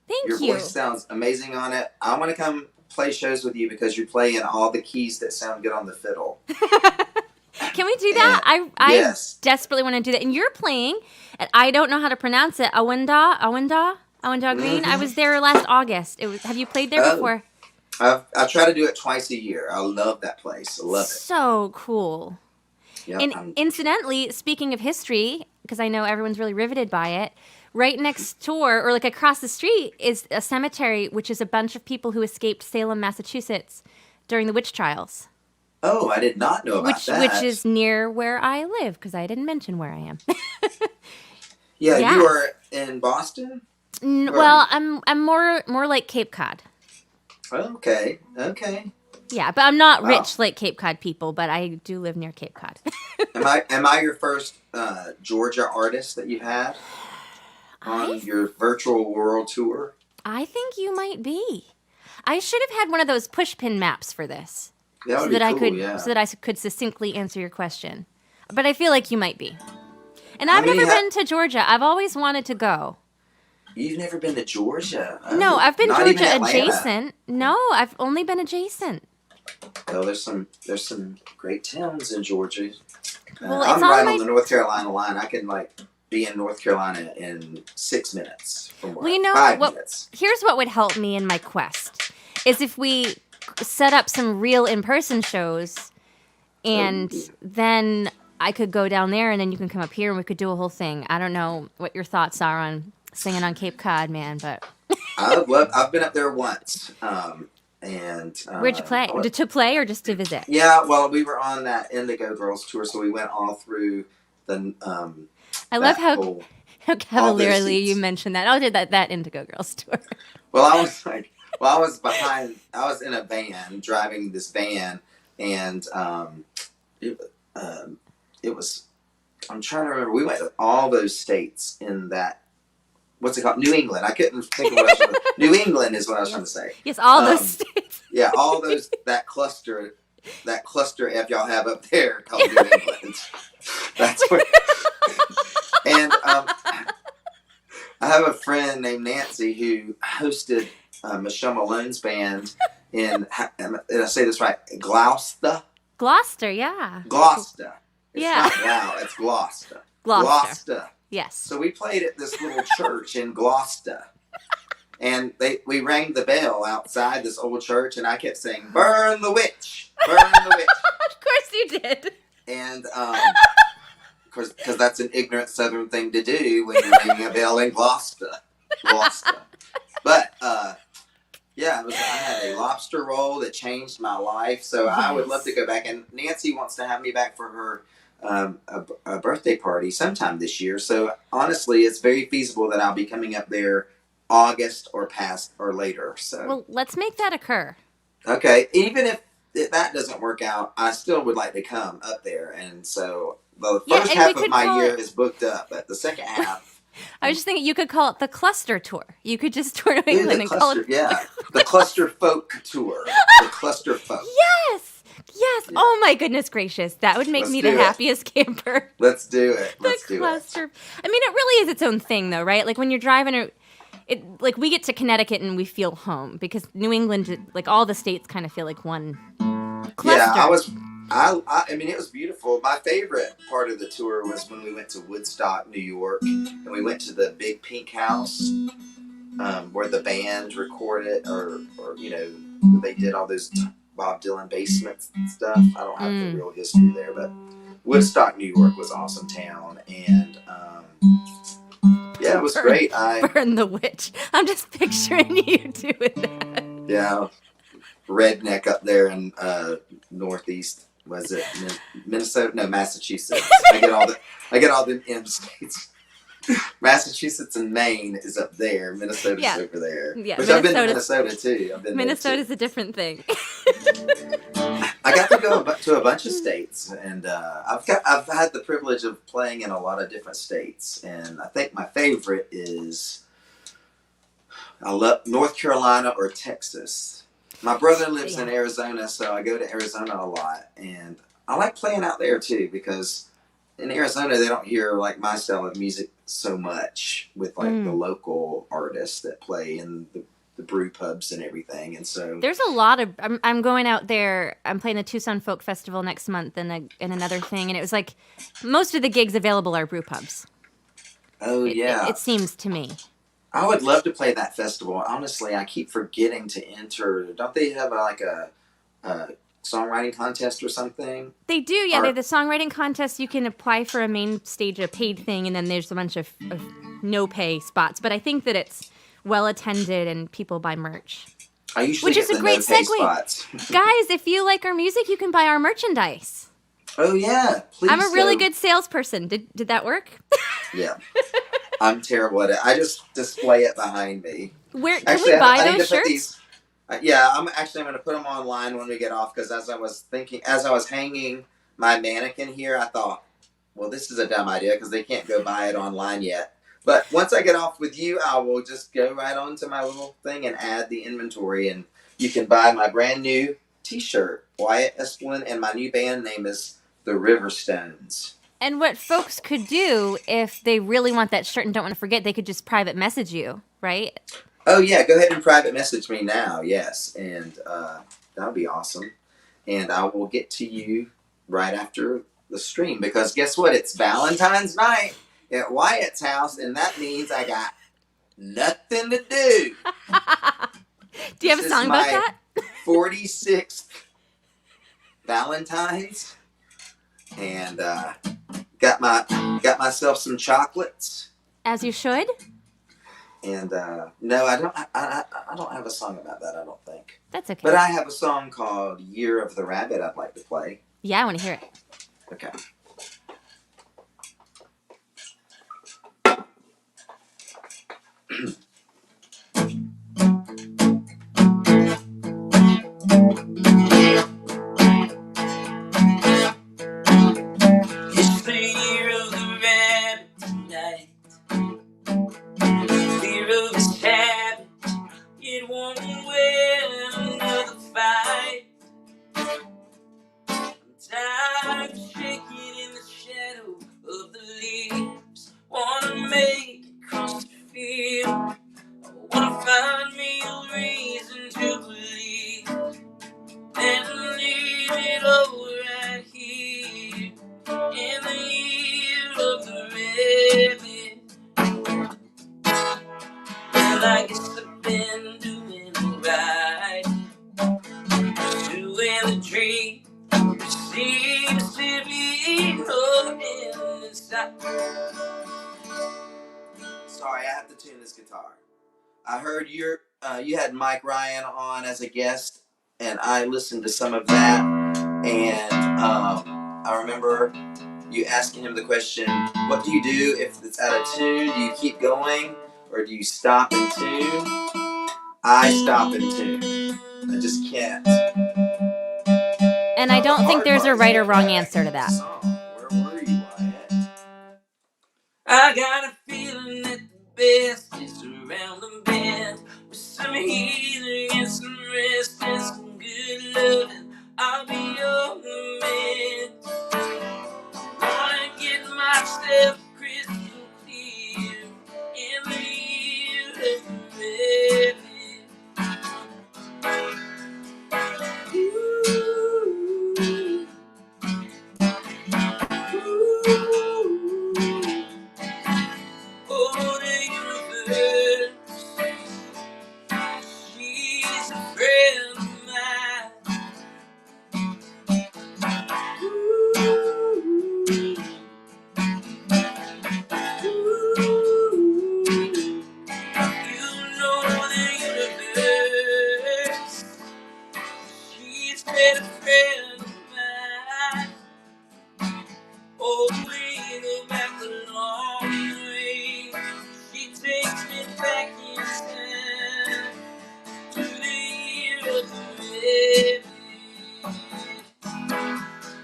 Thank Your you. voice sounds amazing on it. I want to come play shows with you because you're playing all the keys that sound good on the fiddle. Can we do that? I yes. desperately want to do that. And you're playing, and I don't know how to pronounce it. Awanda Green. I was there last August. Have you played there before? I try to do it twice a year. I love that place. I love it. So cool. Yep, And incidentally, speaking of history, because I know everyone's really riveted by it, right next door, or like across the street, is a cemetery, which is a bunch of people who escaped Salem, Massachusetts during the witch trials. Oh, I did not know about that. Which is near where I live, because I didn't mention where I am. Yeah, Yeah. you are in Boston? Well, I'm more like Cape Cod. Okay. Yeah, but I'm not rich like Cape Cod people, but I do live near Cape Cod. Am I your first Georgia artist that you've had on your virtual world tour? I think you might be. I should have had one of those pushpin maps for this, That would so be that cool, so that I could succinctly answer your question. But I feel like you might be. And I've never been to Georgia. I've always wanted to go. You've never been to Georgia? No, I've been Not even Georgia Atlanta. adjacent. No, I've only been adjacent. Well, there's some great towns in Georgia. Well, I'm it's right on on the North Carolina line. I can be in North Carolina in 6 minutes from work. Well, you know 5 what? minutes. Here's what would help me in my quest: is if we set up some real in-person shows, and then I could go down there, and then you can come up here, and we could do a whole thing. I don't know what your thoughts are on singing on Cape Cod, man, but I've been up there once. And where'd you play? To play or just to visit? Yeah, well, we were on that Indigo Girls tour, so we went all through the. I love how cavalierly you mentioned that. I did that Indigo Girls tour. Well, I was in a van, driving this van, and it was. I'm trying to remember. We went to all those states in that. What's it called? New England. I couldn't think of what I was trying to say. New England is what I was trying to say. Yes, all those states. Yeah, all those, that cluster F y'all have up there called New England. That's where. And I have a friend named Nancy who hosted Michelle Malone's band in, did I say this right? Gloucester? Gloucester, yeah. Gloucester. It's Yeah. not wow, it's Gloucester. Gloucester. Yes. So we played at this little church in Gloucester. And we rang the bell outside this old church, and I kept saying, "Burn the witch! Burn the witch!" Of course you did. And, because that's an ignorant Southern thing to do when you're ringing a bell in Gloucester. But, yeah, I had a lobster roll that changed my life, so yes. I would love to go back. And Nancy wants to have me back for her a birthday party sometime this year. So honestly, it's very feasible that I'll be coming up there August or past or later. So well, let's make that occur. Okay, even if that doesn't work out, I still would like to come up there. And so the first half of my year is booked up, but the second half I was just thinking you could call it the cluster tour. You could just tour New Ooh, England the and cluster, call it the cluster folk tour. The cluster folk. Yes. Yes. Yeah. Oh my goodness gracious. That would make Let's me the do it. happiest camper. Let's do it. The Let's do it. cluster. I mean, it really is its own thing though, right? Like when you're driving like we get to Connecticut and we feel home because New England, like all the states kind of feel like one cluster. Yeah, I mean, it was beautiful. My favorite part of the tour was when we went to Woodstock, New York, and we went to the Big Pink House, where the band recorded, or you know, they did all those Bob Dylan basements and stuff. I don't have the real history there, but Woodstock, New York was awesome town, and yeah, it was great. Burn the witch. I'm just picturing you doing that. Yeah, redneck up there in northeast. Was it Minnesota? No, Massachusetts. I get all the M states. Massachusetts and Maine is up there. Minnesota's over there. Yeah, which I've been to Minnesota too. Minnesota's a different thing. I got to go to a bunch of states, and I've had the privilege of playing in a lot of different states, and I think my favorite is I love North Carolina or Texas. My brother lives in Arizona, so I go to Arizona a lot, and I like playing out there too because in Arizona they don't hear like my style of music so much with like the local artists that play in the brew pubs and everything, and so there's a lot of. I'm going out there. I'm playing the Tucson Folk Festival next month and another thing, and it was like most of the gigs available are brew pubs. Oh yeah, it seems to me. I would love to play that festival. Honestly, I keep forgetting to enter. Don't they have a songwriting contest or something? They do, yeah. They have the songwriting contest. You can apply for a main stage, a paid thing, and then there's a bunch of no-pay spots. But I think that it's well-attended and people buy merch. I usually Which is a great segue. Spots. Guys, if you like our music, you can buy our merchandise. Oh, yeah. Please I'm a really good salesperson. Did that work? Yeah. I'm terrible at it. I just display it behind me. Where can we buy those shirts? I'm going to put them online when we get off because as I was hanging my mannequin here, I thought, well, this is a dumb idea because they can't go buy it online yet. But once I get off with you, I will just go right on to my little thing and add the inventory, and you can buy my brand new T-shirt, Wyatt Espalin, and my new band name is the Riverstones. And what folks could do if they really want that shirt and don't want to forget, they could just private message you, right? Oh, yeah. Go ahead and private message me now. Yes. And that'll be awesome. And I will get to you right after the stream because guess what? It's Valentine's night at Wyatt's house, and that means I got nothing to do. Do you have a song about that? 46th Valentine's. And got myself some chocolates. As you should. And no, I don't have a song about that. I don't think. That's okay. But I have a song called "Year of the Rabbit" I'd like to play. Yeah, I want to hear it. Okay. Sorry, I have to tune this guitar. I heard you had Mike Ryan on as a guest, and I listened to some of that, and I remember you asking him the question, what do you do if it's out of tune? Do you keep going, or do you stop and tune? I stop and tune. I just can't. And I don't think there's a right or wrong answer to that. Where were you, Wyatt? I got a feeling hoping that the best is around the bend. With some healing and some rest and some good loving, I'll be on the mend. Wanna get myself crystal clear in the year of the oh, the universe, she's a friend of mine. You know the universe, she's been a friend of mine. Oh, we go back a long way. She takes me back in time to the year of the baby.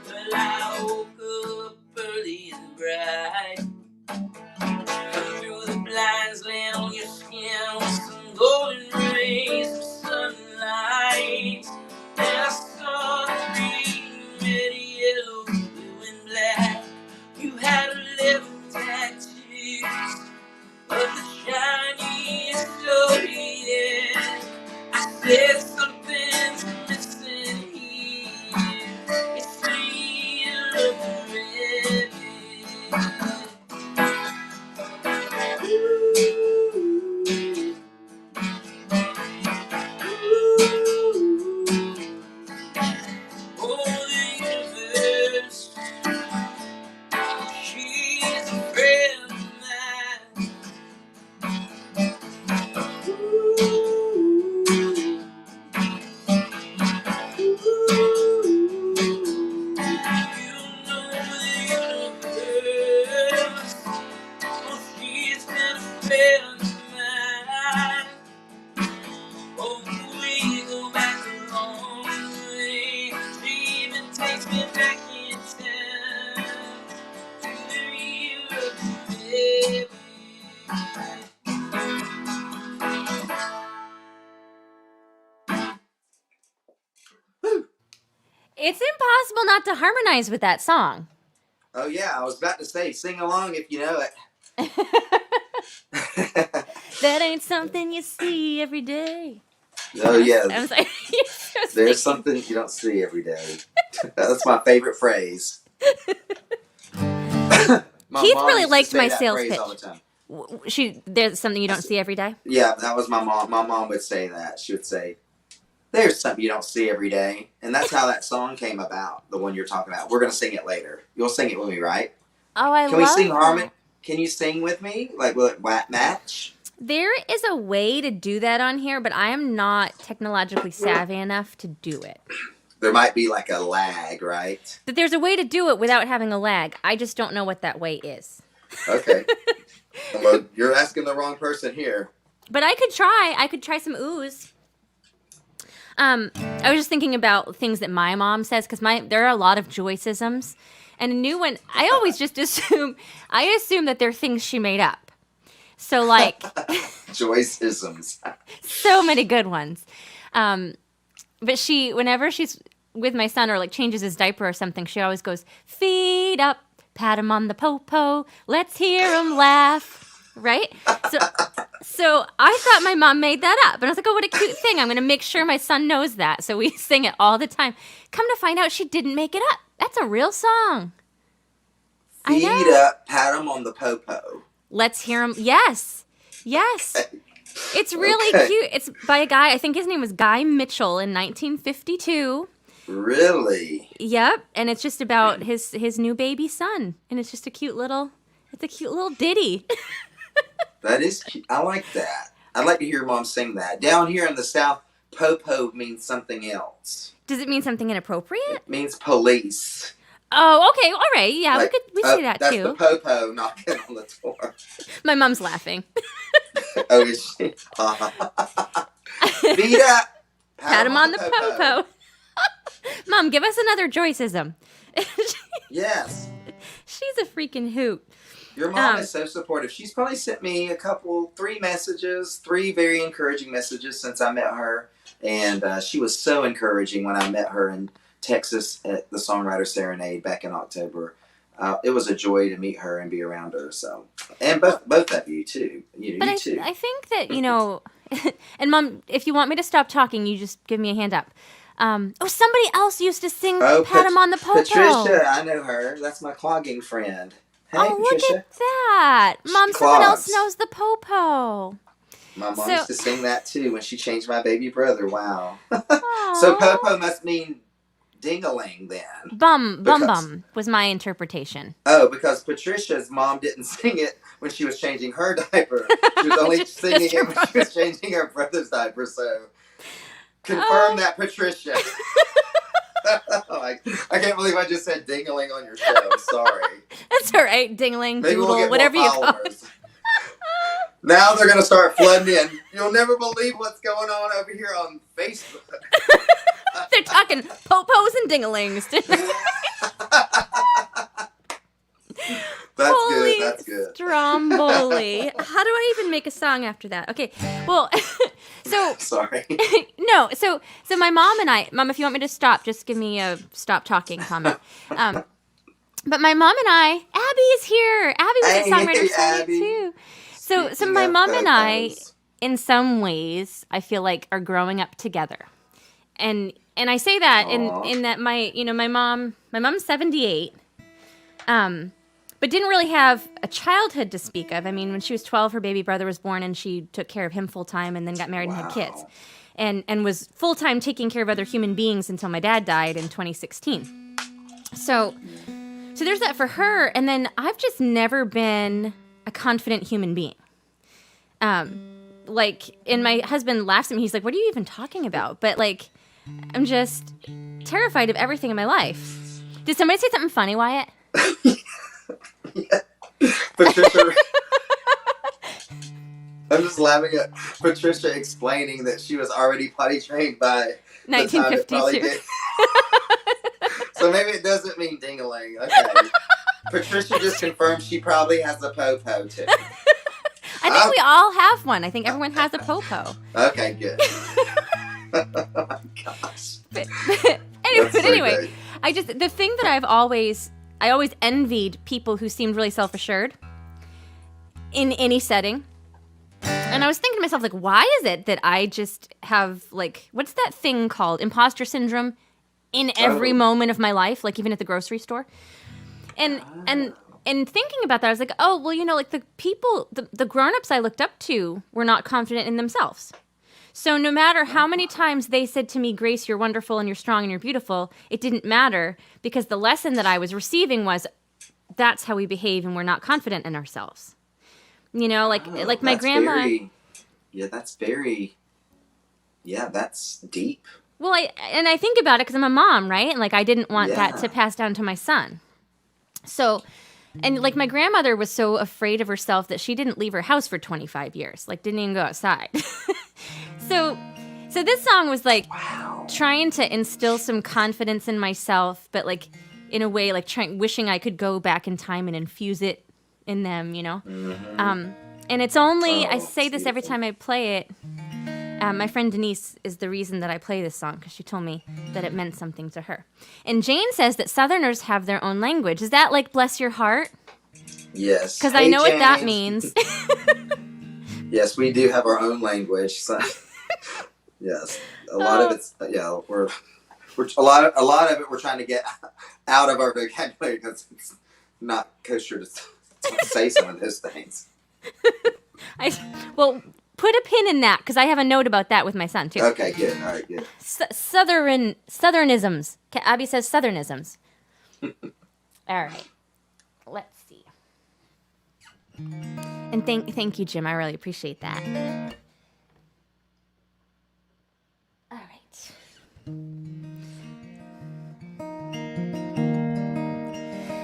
Well, I woke up early and bright. Come through the blinds, land on your skin with some golden rays of sunlight. And I saw the green, red, yellow, blue, and black. You had 11 tattoos of the shiniest zodiac. I said something's missing here. It's the year of the rabbit. Oh, the universe, she's a friend of mine. You know the universe, oh, she's been a friend of mine. Oh, we go back a long way. She even takes me back in time to the year of the baby. It's impossible not to harmonize with that song. Oh yeah, I was about to say, sing along if you know it. That ain't something you see every day. Oh yeah, I was like, there's something you don't see every day. That's my favorite phrase. My Keith mom really used to liked say my that sales phrase pitch. all the time. There's something you don't see every day. Yeah, that was my mom. My mom would say that. She would say, "There's something you don't see every day," and that's how that song came about. The one you're talking about. We're gonna sing it later. You'll sing it with me, right? Oh, I love Can we sing that. harmony? Can you sing with me? Like, will it match? There is a way to do that on here, but I am not technologically savvy enough to do it. There might be like a lag, right? That there's a way to do it without having a lag. I just don't know what that way is. Okay. Well, you're asking the wrong person here. But I could try. I could try some ooze. I was just thinking about things that my mom says, because there are a lot of Joyceisms. And a new one, I always just assume that they're things she made up. So like Joyceisms. So many good ones. But whenever she's with my son or like changes his diaper or something, she always goes, "Feet up, pat him on the po-po, let's hear him laugh." Right? So I thought my mom made that up. And I was like, oh, what a cute thing. I'm going to make sure my son knows that. So we sing it all the time. Come to find out she didn't make it up. That's a real song. Feet up, pat him on the po-po. Let's hear him. Yes. It's really cute. It's by a guy, I think his name was Guy Mitchell in 1952. Really? Yep. And it's just about his new baby son. And it's just a cute little ditty. That is cute. I like that. I'd like to hear Mom sing that. Down here in the South, po-po means something else. Does it mean something inappropriate? It means police. Oh, okay. All right. Yeah, like, we say that that's too. That's the po-po knocking on the door. My mom's laughing. Oh, is she? Feet up. Pat him on the po-po. Mom, give us another Joyceism. Yes. She's a freaking hoot. Your mom is so supportive. She's probably sent me three very encouraging messages since I met her. And she was so encouraging when I met her in Texas at the Songwriter Serenade back in October. It was a joy to meet her and be around her. So, and both of you too. But too. I think that, and Mom, if you want me to stop talking, you just give me a hand up. Somebody else used to sing Pat Him on the Popo. Patricia, I know her. That's my clogging friend. Hey, Patricia. Look at that. Mom, someone else knows the Popo. My mom used to sing that too when she changed my baby brother. Wow. So Popo must mean ding-a-ling then. Bum was my interpretation. Oh, because Patricia's mom didn't sing it when she was changing her diaper. She was only singing it when she was changing her brother's diaper, so confirm that, Patricia. I can't believe I just said ding-a-ling on your show. Sorry. That's all right. Ding-a-ling, Maybe doodle, we'll get whatever more you call followers. it. Now they're going to start flooding in. You'll never believe what's going on over here on Facebook. They're talking popos and ding-a-lings. That's good. Stromboli. How do I even make a song after that? Okay, well, so... Sorry. No, so my mom and I... Mom, if you want me to stop, just give me a stop talking comment. But my mom and I... Abby is here! Abby was a songwriter too. So my mom and I, in some ways, I feel like are growing up together. And I say that in that my mom's 78, but didn't really have a childhood to speak of. I mean, when she was 12, her baby brother was born, and she took care of him full time, and then got married and had kids, and was full time taking care of other human beings until my dad died in 2016. So there's that for her, and then I've just never been a confident human being. And my husband laughs at me. He's like, "What are you even talking about?" But I'm just terrified of everything in my life. Did somebody say something funny, Wyatt? Yeah. Patricia. I'm just laughing at Patricia explaining that she was already potty trained by 1952. So maybe it doesn't mean ding-a-ling. Okay. Patricia just confirmed she probably has a po-po too. I think we all have one. I think everyone has a po-po. Okay, good. Oh my gosh. But anyway, the thing that I always envied people who seemed really self-assured in any setting. And I was thinking to myself, why is it that I just have, what's that thing called? Imposter Syndrome in every moment of my life, even at the grocery store. And thinking about that, I was like, the people, the grown-ups I looked up to were not confident in themselves. So no matter how many times they said to me, "Grace, you're wonderful and you're strong and you're beautiful," it didn't matter, because the lesson that I was receiving was, that's how we behave and we're not confident in ourselves. Like my grandma. That's deep. Well, I think about it because I'm a mom, right? And I didn't want that to pass down to my son. So, and my grandmother was so afraid of herself that she didn't leave her house for 25 years. Didn't even go outside. So this song was trying to instill some confidence in myself, but in a way, wishing I could go back in time and infuse it in them, Mm-hmm. And it's only, I say this every time I play it. My friend Denise is the reason that I play this song, because she told me that it meant something to her. And Jane says that Southerners have their own language. Is that bless your heart? Yes. Because I know Jane. What that means. Yes, we do have our own language. So, yes, a lot of it's we're a lot of it we're trying to get out of our vocabulary because it's not kosher to say some of those things. Put a pin in that, because I have a note about that with my son, too. Okay, good. All right, good. Southernisms. Abby says Southernisms. All right. Let's see. And thank you, Jim. I really appreciate that. All right.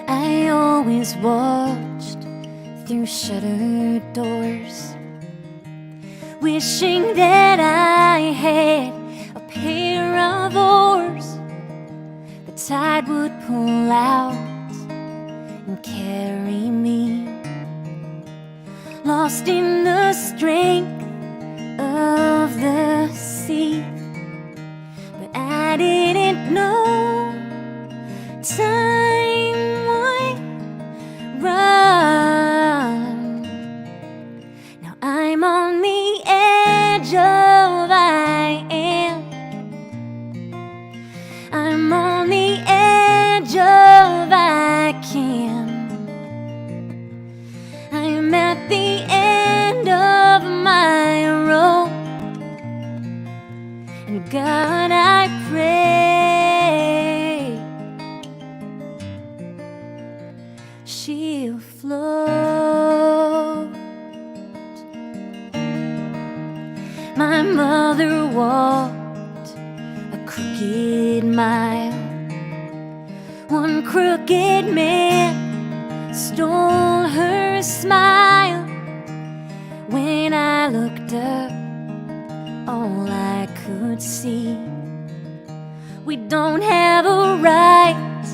I always watched through shuttered doors, wishing that I had a pair of oars the tide would pull out and carry me lost in the strength of the sea. But I didn't know time would run. Now I'm on the edge of I am. I'm on the edge of I can. I'm at the end of my rope, and God, I pray she'll float. My mother walked a crooked mile. One crooked man stole her smile. When I looked up, all I could see, we don't have a right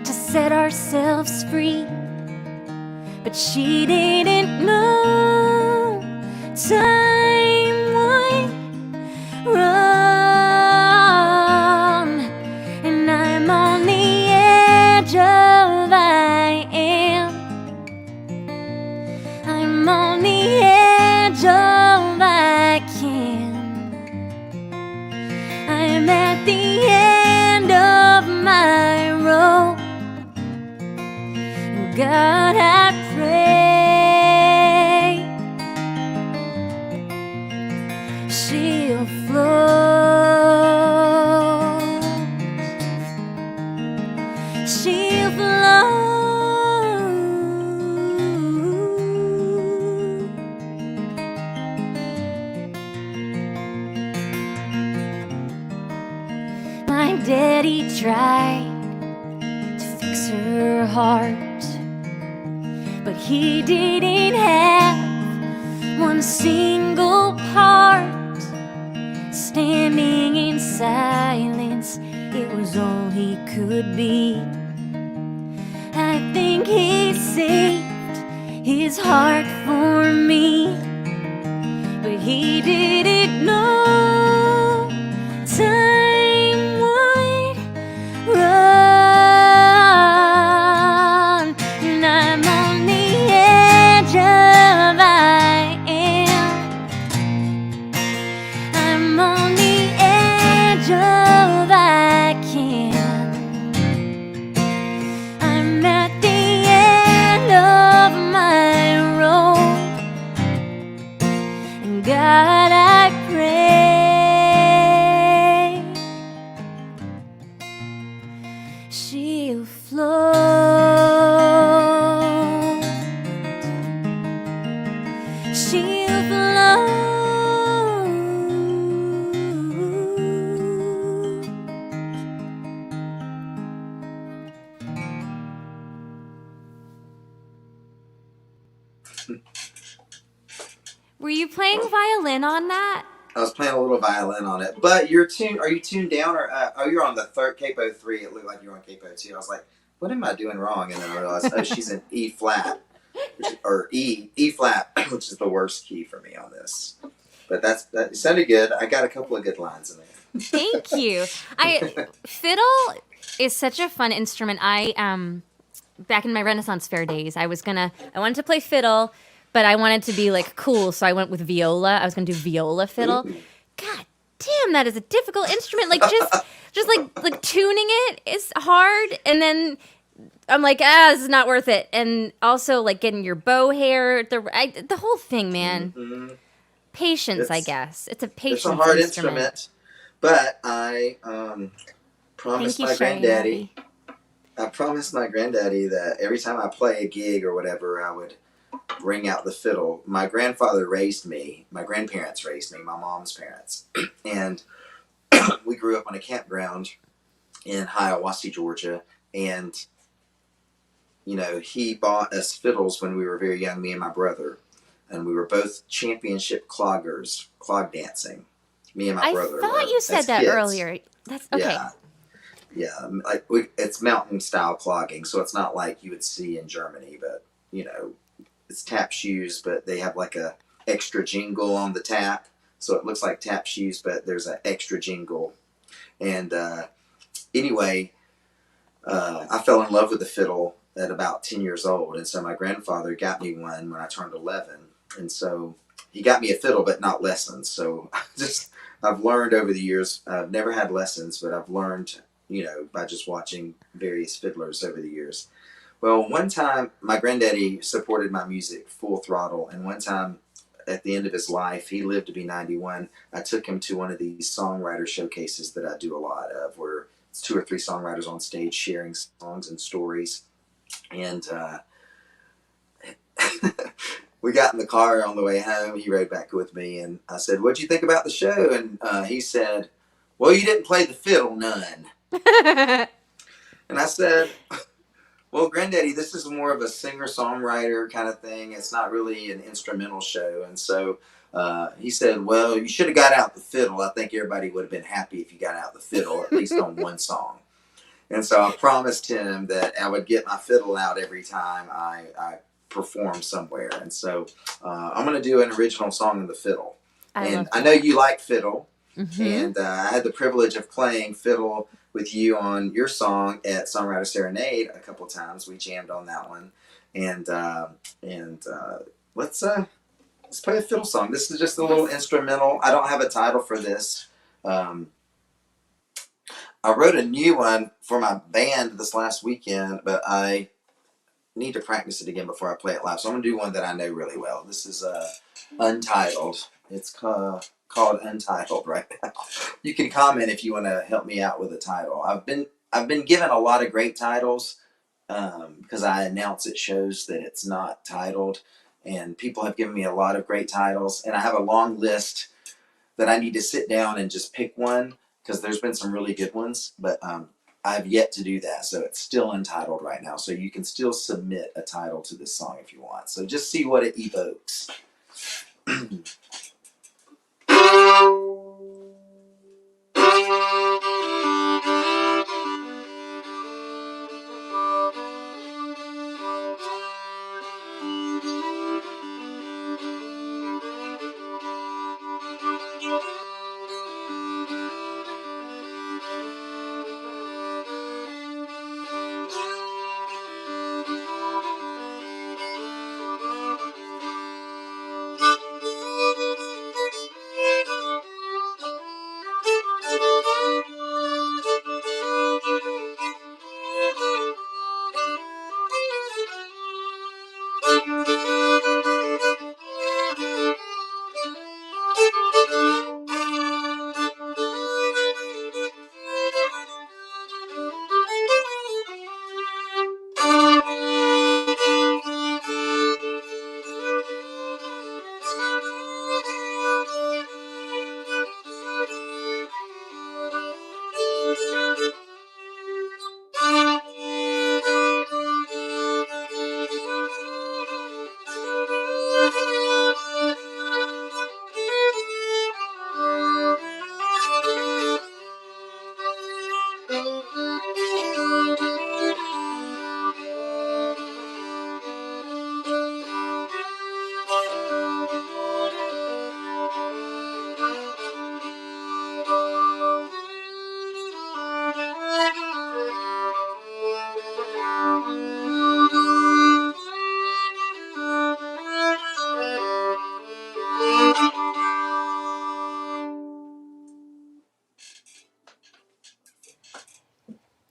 to set ourselves free. But she didn't know time would run. And I'm on the edge of I am. I'm on the edge of I can. I'm at the end of my rope, and God, I pray she'll float. She'll float. My daddy tried to fix her heart, but he didn't have one single part. Standing in silence, it was all he could be. I think he saved his heart for me, but he didn't know time would run. And I'm on the edge of I am. I'm on the edge of I can. I'm at the end of my rope, and God, I pray she'll float. She'll float. Were you playing violin on that? I was playing a little violin on it. But are you tuned down or up? Oh, you're on the third capo 3. It looked like you were on capo 2. I was like, what am I doing wrong? And then I realized, oh, she's in E flat, or E flat, which is the worst key for me on this. But that sounded good. I got a couple of good lines in there. Thank you. Fiddle is such a fun instrument. Back in my Renaissance Fair days, I wanted to play fiddle, but I wanted to be like cool, so I went with viola. I was gonna do viola fiddle. God damn, that is a difficult instrument. Like just like tuning it is hard, and then I'm like, this is not worth it. And also like getting your bow hair, the whole thing, man. Mm-hmm. Patience, I guess. It's a patience. It's a hard instrument, but I promised my granddaddy. I promised my granddaddy that every time I play a gig or whatever, I would bring out the fiddle. My grandfather raised me. My grandparents raised me. My mom's parents, and we grew up on a campground in Hiawassee, Georgia, and you know, he bought us fiddles when we were very young, me and my brother. And we were both championship cloggers, clog dancing. Me and my brother. I thought you said that kids. earlier. That's okay. Yeah. Like it's mountain style clogging, so it's not like you would see in Germany, but you know, it's tap shoes, but they have like a extra jingle on the tap, so it looks like tap shoes, but there's an extra jingle. And anyway, I fell in love with the fiddle at about 10 years old, and so my grandfather got me one when I turned 11, and so he got me a fiddle, but not lessons. So I've learned over the years. I've never had lessons, but I've learned, by just watching various fiddlers over the years. Well, one time my granddaddy supported my music full throttle, and one time at the end of his life, he lived to be 91. I took him to one of these songwriter showcases that I do a lot of, where it's 2 or 3 songwriters on stage sharing songs and stories. And we got in the car on the way home. He rode back with me, and I said, "What'd you think about the show?" And he said, "Well, you didn't play the fiddle none." And I said, "Well, Granddaddy, this is more of a singer-songwriter kind of thing. It's not really an instrumental show." And so he said, "Well, you should have got out the fiddle. I think everybody would have been happy if you got out the fiddle, at least on one song." And so I promised him that I would get my fiddle out every time I perform somewhere. And so I'm going to do an original song on the fiddle. I know you like fiddle. Mm-hmm. And I had the privilege of playing fiddle with you on your song at Songwriter Serenade a couple times. We jammed on that one. And let's play a fiddle song. This is just a little instrumental. I don't have a title for this. I wrote a new one for my band this last weekend, but I need to practice it again before I play it live. So I'm going to do one that I know really well. This is Untitled. It's called Untitled right now. You can comment if you want to help me out with a title. I've been given a lot of great titles because I announce at shows that it's not titled, and people have given me a lot of great titles, and I have a long list that I need to sit down and just pick one, because there's been some really good ones, but I've yet to do that. So it's still untitled right now. So you can still submit a title to this song if you want. So just see what it evokes.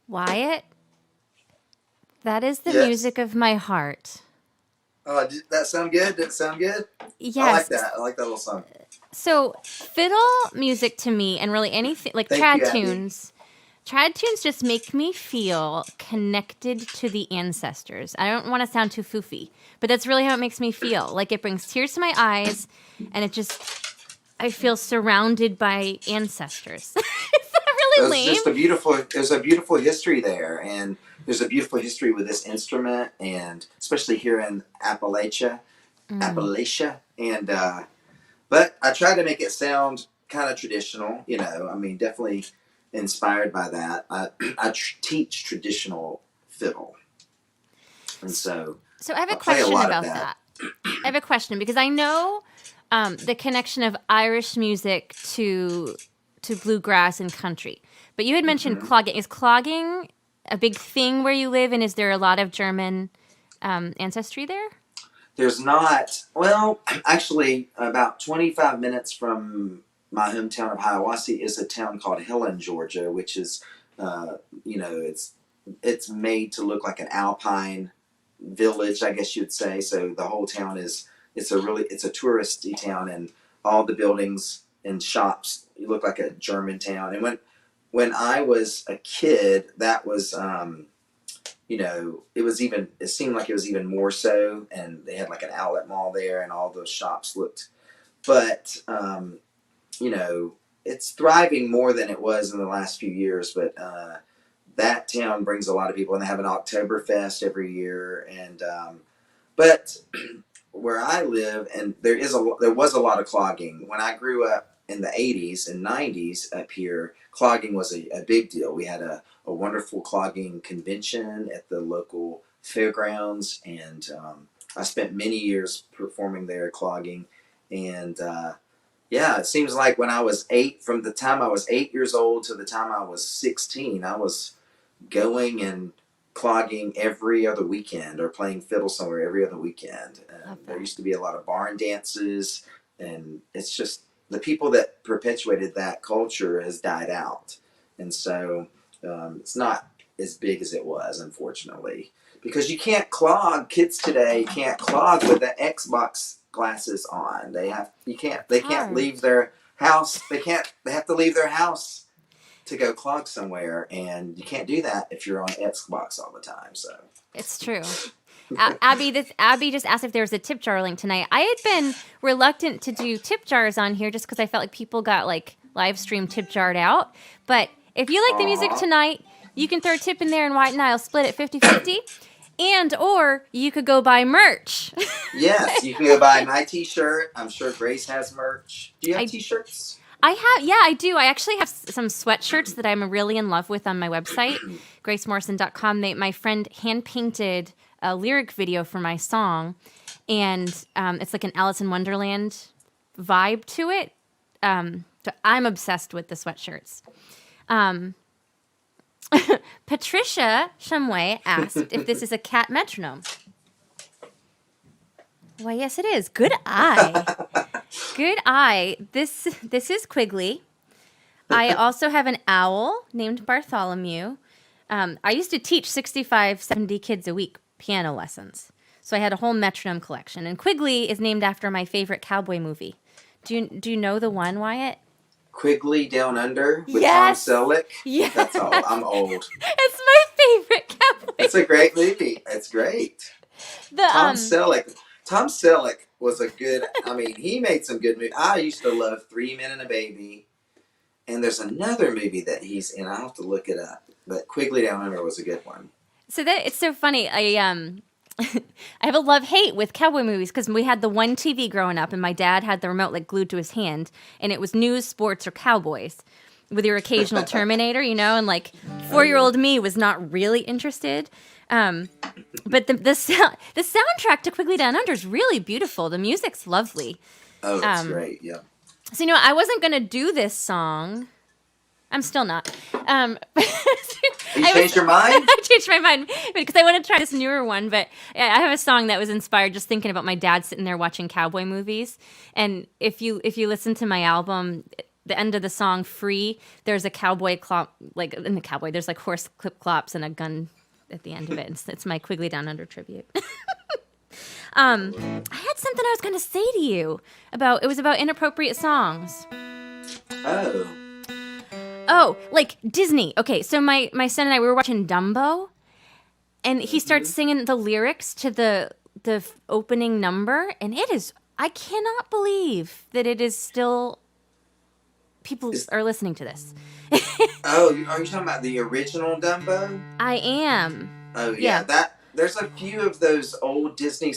Wyatt, that is the music of my heart. Did that sound good? Did it sound good? Yes. I like that. I like that little song. So fiddle music to me, and really anything like trad tunes just make me feel connected to the ancestors. I don't want to sound too foofy, but that's really how it makes me feel. Like it brings tears to my eyes, and I feel surrounded by ancestors. Is that really lame? There's a beautiful history there, and there's a beautiful history with this instrument, and especially here in Appalachia, and but I try to make it sound kind of traditional. Definitely inspired by that. I teach traditional fiddle, and so I have a question about that. I have a question because I know the connection of Irish music to bluegrass and country. But you had mentioned clogging. Is clogging a big thing where you live, and is there a lot of German ancestry there? There's not. Well, actually, about 25 minutes from my hometown of Hiawassee is a town called Helen, Georgia, which is, it's made to look like an alpine village, I guess you'd say. So the whole town it's a touristy town, and all the buildings and shops look like a German town. And when I was a kid, that was it seemed like it was even more so, and they had like an outlet mall there, and all those shops looked, but it's thriving more than it was in the last few years. But that town brings a lot of people, and they have an Oktoberfest every year, and but where I live, and there was a lot of clogging when I grew up in the 80s and 90s up here. Clogging was a big deal. We had a wonderful clogging convention at the local fairgrounds, and I spent many years performing there clogging. And it seems like when I was from the time I was 8 years old to the time I was 16, I was going and clogging every other weekend or playing fiddle somewhere every other weekend. And there used to be a lot of barn dances, and it's just the people that perpetuated that culture has died out. And so it's not as big as it was, unfortunately, because you can't clog. Kids today can't clog with the Xbox glasses on. They can't leave their house. They have to leave their house to go clog somewhere, and you can't do that if you're on Xbox all the time. So it's true. Abby just asked if there was a tip jar link tonight. I had been reluctant to do tip jars on here just because I felt like people got like live stream tip jarred out. But if you like the music tonight, you can throw a tip in there, and Wyatt and I will split it 50-50. And or you could go buy merch. Yes, you can go buy my t-shirt. I'm sure Grace has merch. Do you have t-shirts? I do. I actually have some sweatshirts that I'm really in love with on my website, gracemorrison.com. My friend hand-painted a lyric video for my song, and it's like an Alice in Wonderland vibe to it. So I'm obsessed with the sweatshirts. Patricia Shumway asked if this is a cat metronome. Why, yes, it is. Good eye. Good eye. This is Quigley. I also have an owl named Bartholomew. I used to teach 65, 70 kids a week piano lessons. So I had a whole metronome collection. And Quigley is named after my favorite cowboy movie. Do you know the one, Wyatt? Quigley Down Under with yes. Tom Selleck? Yes. That's all. I'm old. It's my favorite cowboy. It's a great movie. It's great. Tom Selleck was a good, he made some good movies. I used to love 3 Men and a Baby. And there's another movie that he's in. I'll have to look it up. But Quigley Down Under was a good one. So it's so funny. I have a love-hate with cowboy movies because we had the one TV growing up, and my dad had the remote like glued to his hand, and it was news, sports, or cowboys with your occasional Terminator, and like 4-year-old me was not really interested. But the soundtrack to Quigley Down Under is really beautiful. The music's lovely. Oh, that's great, yeah. So, I wasn't going to do this song. I'm still not. You changed your mind? I changed my mind because I want to try this newer one. But I have a song that was inspired just thinking about my dad sitting there watching cowboy movies. And if you listen to my album, the end of the song "Free," there's a cowboy clop, like in the cowboy. There's like horse clip clops and a gun at the end of it. It's my Quigley Down Under tribute. I had something I was going to say to you about. It was about inappropriate songs. Oh, like Disney. Okay, so my son and I, we were watching Dumbo, and he starts singing the lyrics to the opening number, and I cannot believe that it is still, people are listening to this. Oh, are you talking about the original Dumbo? I am. Oh, yeah. There's a few of those old Disney,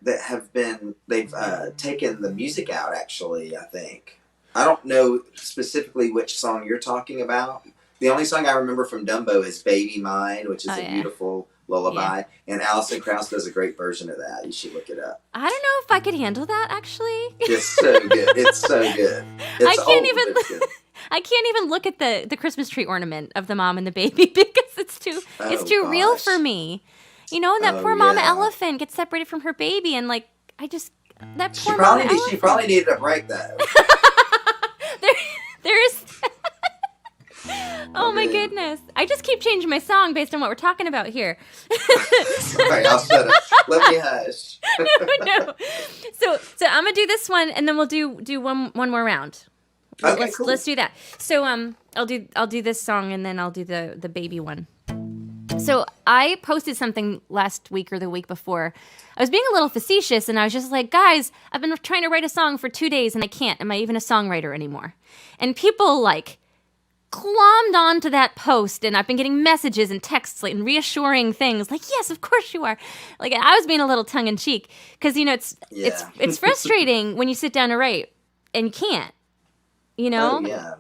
they've taken the music out, actually, I think. I don't know specifically which song you're talking about. The only song I remember from Dumbo is Baby Mine, which is a beautiful lullaby. And Alison Krauss does a great version of that. You should look it up. I don't know if I could handle that, actually. It's so good. It's so good. It's I can't even look at the Christmas tree ornament of the mom and the baby because it's too real for me. You know, and that poor mama elephant gets separated from her baby, and like that poor mama elephant. She probably needed a break though. there is. Oh my goodness! I just keep changing my song based on what we're talking about here. Sorry, I'll shut up. Let me hush. No. So I'm gonna do this one, and then we'll do one more round. Okay, Let's do that. So I'll do this song, and then I'll do the baby one. So I posted something last week or the week before. I was being a little facetious, and I was just like, guys, I've been trying to write a song for 2 days, and I can't. Am I even a songwriter anymore? And people like glommed onto that post, and I've been getting messages and texts and reassuring things like, yes, of course you are. Like, I was being a little tongue-in-cheek because, you know, it's frustrating when you sit down to write and you can't, you know? Oh, yeah.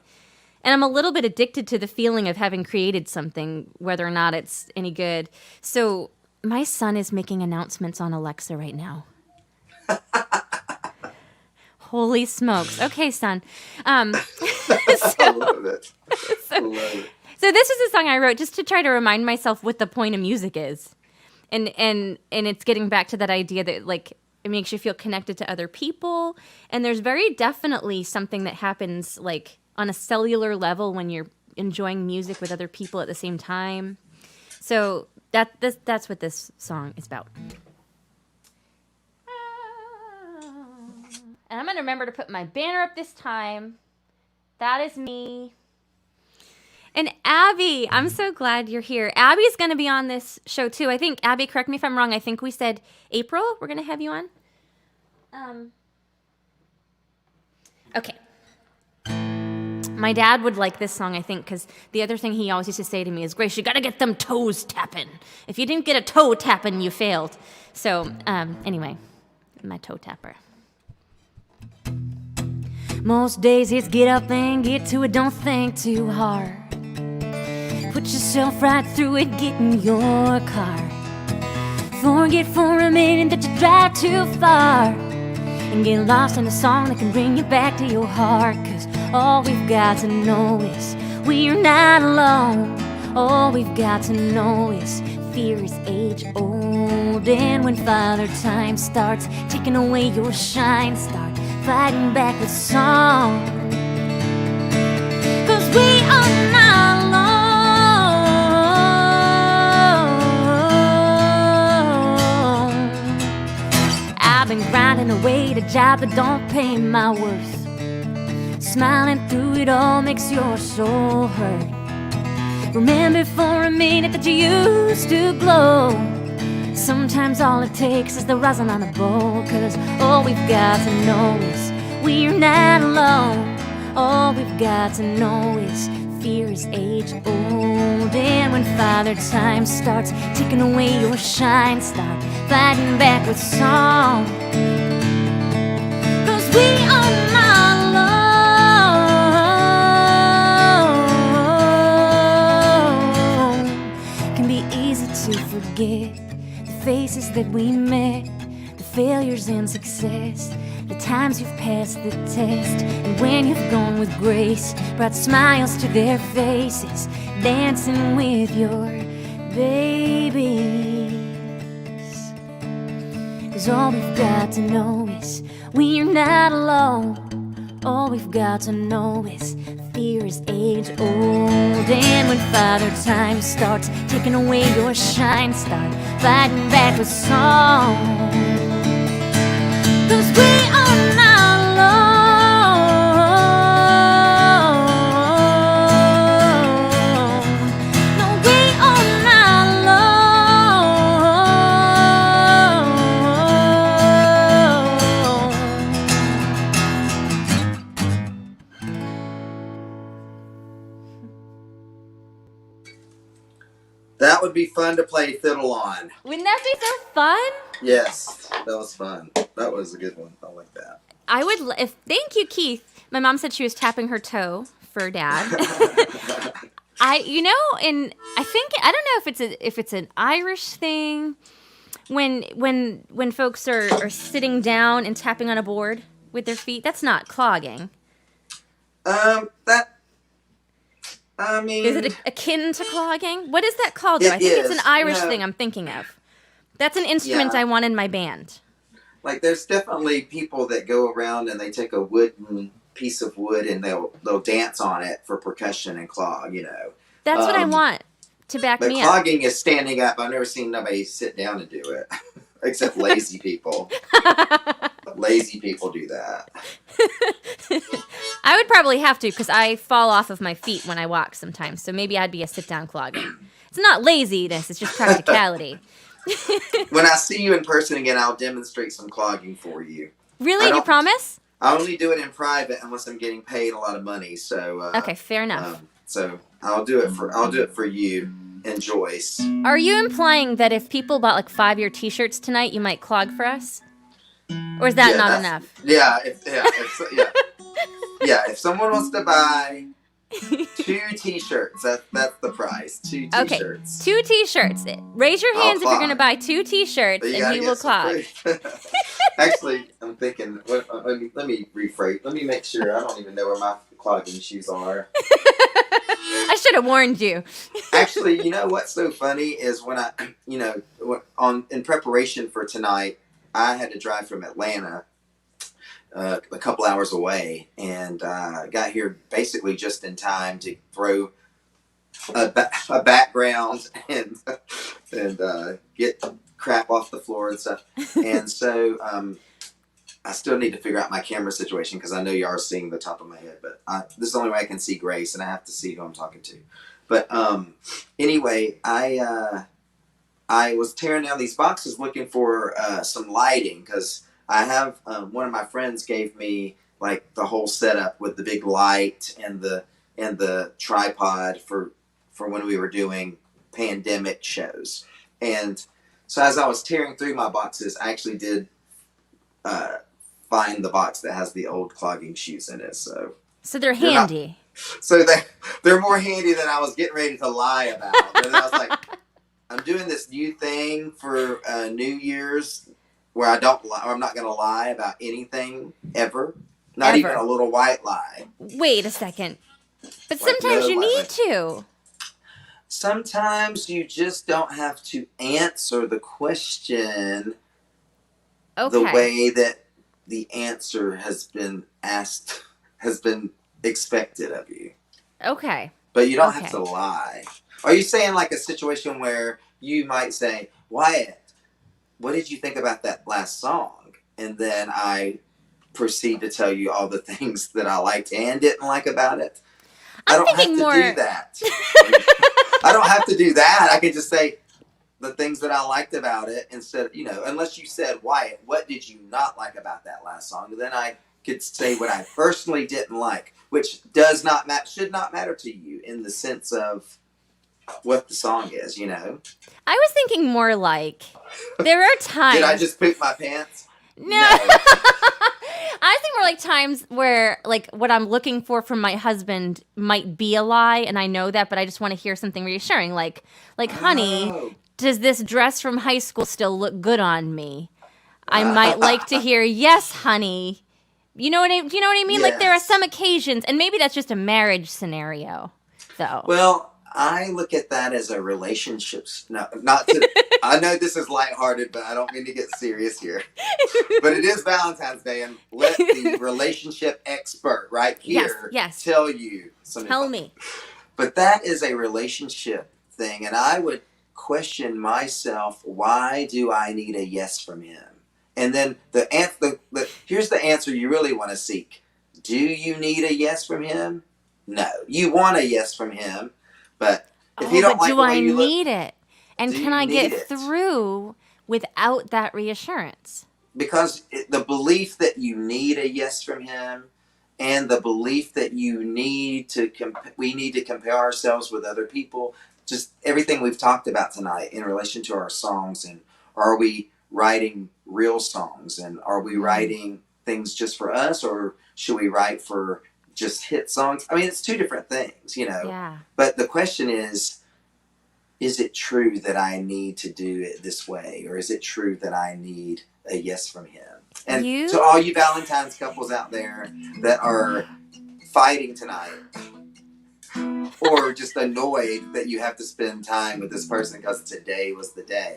And I'm a little bit addicted to the feeling of having created something, whether or not it's any good. So my son is making announcements on Alexa right now. Holy smokes. Okay, son. I love it. So this is a song I wrote just to try to remind myself what the point of music is. And it's getting back to that idea that, like, it makes you feel connected to other people. And there's very definitely something that happens, like, on a cellular level when you're enjoying music with other people at the same time. So that's what this song is about. And I'm going to remember to put my banner up this time. That is me. And Abby, I'm so glad you're here. Abby's going to be on this show too. I think, Abby, correct me if I'm wrong, I think we said April we're going to have you on. Okay. My dad would like this song, I think, because the other thing he always used to say to me is, Grace, you got to get them toes tapping. If you didn't get a toe tapping, you failed. So, anyway, my toe tapper. Most days it's get up and get to it, don't think too hard. Put yourself right through it, get in your car. Forget for a minute that you drive too far. And get lost in a song that can bring you back to your heart. 'Cause all we've got to know is we're not alone. All we've got to know is fear is age old. And when Father Time starts taking away your shine, start fighting back with song. 'Cause we are not alone. I've been grinding away at a job that don't pay my worth. Smiling through it all makes your soul hurt. Remember for a minute that you used to glow. Sometimes all it takes is the rosin on a bowl. 'Cause all we've got to know is we're not alone. All we've got to know is fear is age old. And when Father Time starts taking away your shine, start fighting back with song. 'Cause we are not alone. Can be easy to forget the faces that we met, the failures and success, the times you've passed the test, and when you've gone with grace, brought smiles to their faces, dancing with your babies. 'Cause all we've got to know is we're not alone. All we've got to know is fear is age old. And when Father Time starts taking away your shine, start fighting back with song. 'Cause we are not alone. No, we are not alone. That would be fun to play fiddle on. Wouldn't that be so fun? Yes, that was fun. That was a good one. I like that. I would, thank you, Keith. My mom said she was tapping her toe for Dad. and I think I don't know if it's an Irish thing when folks are sitting down and tapping on a board with their feet. That's not clogging. That I mean, is it akin to clogging? What is that called? Though? It I think is. it's an Irish thing I'm thinking of. That's an instrument I want in my band. Like, there's definitely people that go around and they take a wooden piece of wood and they'll dance on it for percussion and clog, you know. That's what I want to back me up. But clogging is standing up. I've never seen nobody sit down and do it, except lazy people. Lazy people do that. I would probably have to because I fall off of my feet when I walk sometimes. So maybe I'd be a sit-down clogging. It's not laziness. It's just practicality. When I see you in person again, I'll demonstrate some clogging for you. Really? You promise? I only do it in private unless I'm getting paid a lot of money. So okay, fair enough. So I'll do it for you and Joyce. Are you implying that if people bought like 5-year T-shirts tonight, you might clog for us? Or is that not enough? Yeah, if someone wants to buy 2 T-shirts, that's the price. 2 T-shirts. Okay, 2 T-shirts. Raise your hands if you're going to buy 2 T-shirts, and we will clog. Actually, I'm thinking. Let me rephrase. Let me make sure. I don't even know where my clogging shoes are. I should have warned you. Actually, you know what's so funny is when in preparation for tonight, I had to drive from Atlanta a couple hours away, and got here basically just in time to throw a background and get crap off the floor and stuff. And so I still need to figure out my camera situation because I know you are seeing the top of my head, but this is the only way I can see Grace, and I have to see who I'm talking to. But anyway, I was tearing down these boxes looking for some lighting because I have one of my friends gave me like the whole setup with the big light and the tripod for when we were doing pandemic shows. And so as I was tearing through my boxes, I actually did find the box that has the old clogging shoes in it. So they're handy. So they're more handy than I was getting ready to lie about. And I was like, I'm doing this new thing for New Year's where I'm not going to lie about anything ever. Not even a little white lie. Wait a second. But sometimes you need to. Sometimes you just don't have to answer the question the way that the answer has been expected of you. Okay. But you don't have to lie. Are you saying like a situation where you might say, Wyatt, what did you think about that last song? And then I proceed to tell you all the things that I liked and didn't like about it. I don't have to do that. I don't have to do that. I can just say the things that I liked about it instead of, unless you said, Wyatt, what did you not like about that last song? Then I could say what I personally didn't like, which should not matter to you in the sense of what the song is, I was thinking more like, there are times... Did I just poop my pants? No. I think more like times where, like, what I'm looking for from my husband might be a lie, and I know that, but I just want to hear something reassuring. Like, honey, does this dress from high school still look good on me? I might like to hear, yes, honey. Do you know what I mean? Yes. Like, there are some occasions, and maybe that's just a marriage scenario, though. Well, I look at that as a relationship. No, not to. I know this is lighthearted, but I don't mean to get serious here. But it is Valentine's Day, and let the relationship expert right here tell you something. Tell me. But that is a relationship thing, and I would question myself: why do I need a yes from him? And then here's the answer you really want to seek: do you need a yes from him? No, you want a yes from him. But if you don't like the way you look, do I need it? And can I get through without that reassurance? Because the belief that you need a yes from him, and the belief that we need to compare ourselves with other people, just everything we've talked about tonight in relation to our songs, and are we writing real songs, and are we writing things just for us, or should we write for just hit songs. I mean, it's two different things, you know. Yeah. But the question is it true that I need to do it this way? Or is it true that I need a yes from him? And to all you Valentine's couples out there that are fighting tonight, or just annoyed that you have to spend time with this person because today was the day.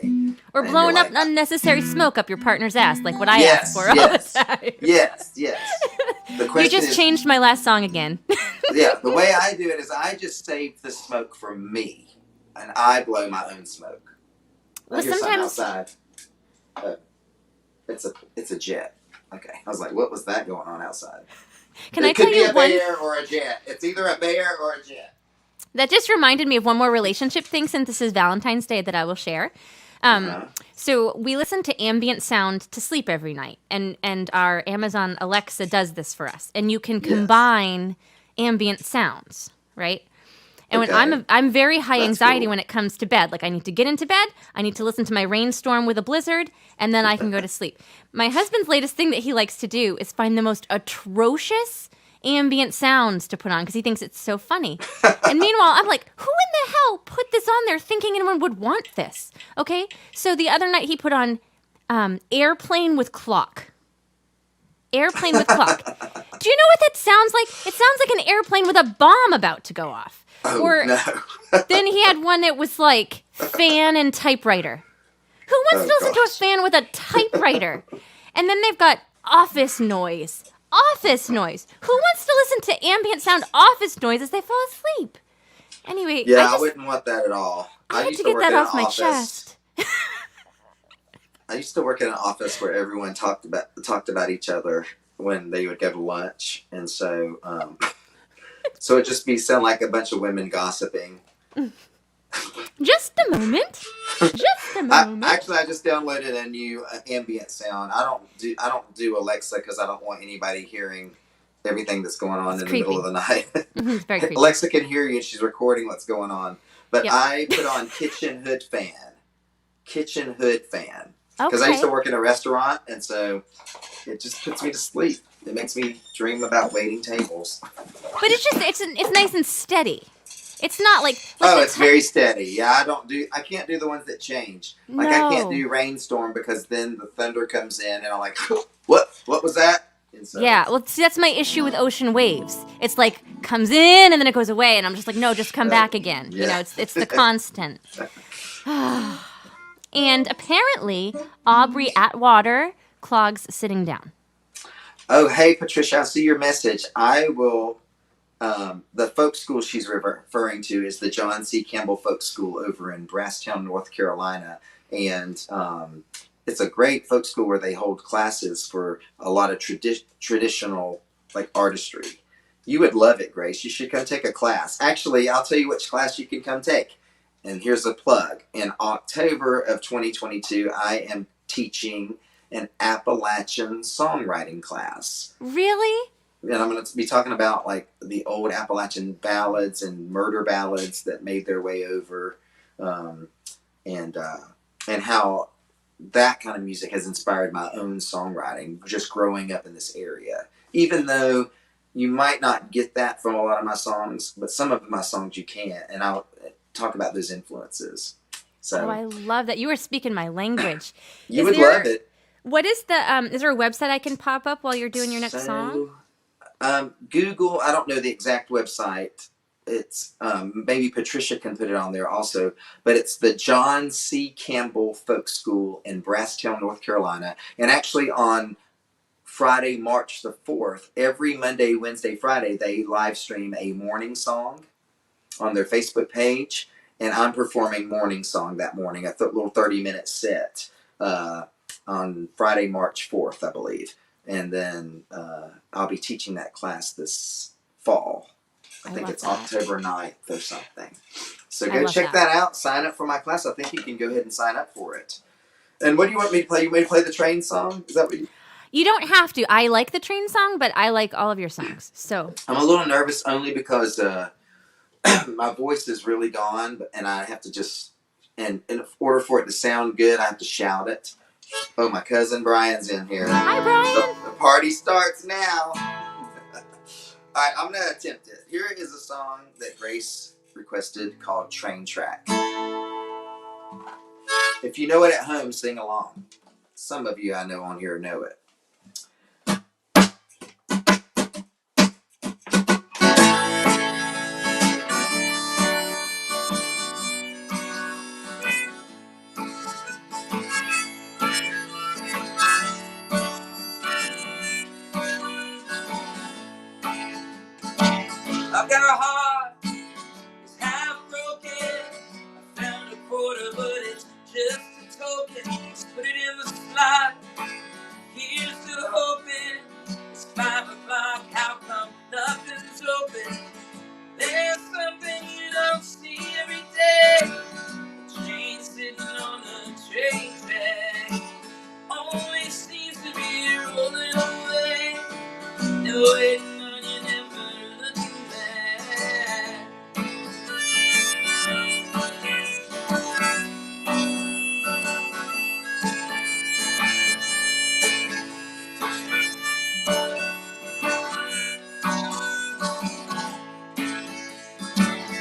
Or blowing up unnecessary smoke up your partner's ass, like what I asked for all the time. Yes. The question you just changed my last song again. Yeah, the way I do it is I just save the smoke for me, and I blow my own smoke. Well, sometimes outside. It's a jet. Okay, I was like, what was that going on outside? It could be a bear or a jet. It's either a bear or a jet. That just reminded me of one more relationship thing, since this is Valentine's Day, that I will share. So we listen to ambient sound to sleep every night, and our Amazon Alexa does this for us. And you can combine ambient sounds, right? And when I'm very high anxiety when it comes to bed. Like, I need to get into bed, I need to listen to my rainstorm with a blizzard, and then I can go to sleep. My husband's latest thing that he likes to do is find the most atrocious ambient sounds to put on because he thinks it's so funny. And meanwhile, I'm like, who in the hell put this on there thinking anyone would want this? Okay, so the other night he put on Airplane with Clock. Airplane with Clock. Do you know what that sounds like? It sounds like an airplane with a bomb about to go off. No. Then he had one that was like fan and typewriter. Who wants to listen to a fan with a typewriter? And then they've got office noise. Office noise. Who wants to listen to ambient sound office noise as they fall asleep? Anyway, I wouldn't want that at all. I had to get that off my chest. I used to work in an office where everyone talked about each other when they would go to lunch, and so so it'd just sound like a bunch of women gossiping. Just a moment. Just a moment. Actually, I just downloaded a new ambient sound. I don't do Alexa because I don't want anybody hearing everything that's going on in the middle of the night. It's very creepy. Alexa can hear you and she's recording what's going on. But I put on Kitchen Hood Fan. Because I used to work in a restaurant, and so it just puts me to sleep. It makes me dream about waiting tables. But it's nice and steady. It's not like it's very steady. Yeah, I can't do the ones that change. Like, no. I can't do Rainstorm because then the thunder comes in and I'm like, what was that? So, yeah, well, see, that's my issue with Ocean Waves. It's like comes in and then it goes away, and I'm just like, no, just come back again. Yeah. You know, it's the constant. And apparently, Aubrey Atwater clogs sitting down. Oh, hey, Patricia, I see your message. I will. The folk school she's referring to is the John C. Campbell Folk School over in Brasstown, North Carolina. And it's a great folk school where they hold classes for a lot of traditional, like, artistry. You would love it, Grace. You should come take a class. Actually, I'll tell you which class you can come take. And here's a plug. In October of 2022, I am teaching an Appalachian songwriting class. Really? And I'm going to be talking about, like, the old Appalachian ballads and murder ballads that made their way over, and how that kind of music has inspired my own songwriting just growing up in this area. Even though you might not get that from a lot of my songs, but some of my songs you can, and I'll talk about those influences. So, I love that. You are speaking my language. You would love it. What is is there a website I can pop up while you're doing your next song? Google, I don't know the exact website. It's, maybe Patricia can put it on there also, but it's the John C. Campbell Folk School in Brasstown, North Carolina. And actually on Friday, March the 4th, every Monday, Wednesday, Friday, they live stream a morning song on their Facebook page. And I'm performing morning song that morning, a little 30-minute set, on Friday, March 4th, I believe. And then I'll be teaching that class this fall. I think it's October 9th or something. So go check that out. Sign up for my class. I think you can go ahead and sign up for it. And what do you want me to play? You want me to play the train song? Is that what you... You don't have to. I like the train song, but I like all of your songs. So I'm a little nervous only because my voice is really gone, and I have to just... And in order for it to sound good, I have to shout it. Oh, my cousin Brian's in here. Hi, Brian. The party starts now. All right, I'm going to attempt it. Here is a song that Grace requested called Train Track. If you know it at home, sing along. Some of you I know on here know it. I've got a heart, it's half broken. I found a quarter, but it's just a token. Just put it in the slot. Here's to hoping. It's 5 o'clock. How come nothing's open? There's something you don't see every day. A train sitting on a train track. Always seems to be rolling away. Never waiting on you, never looking back.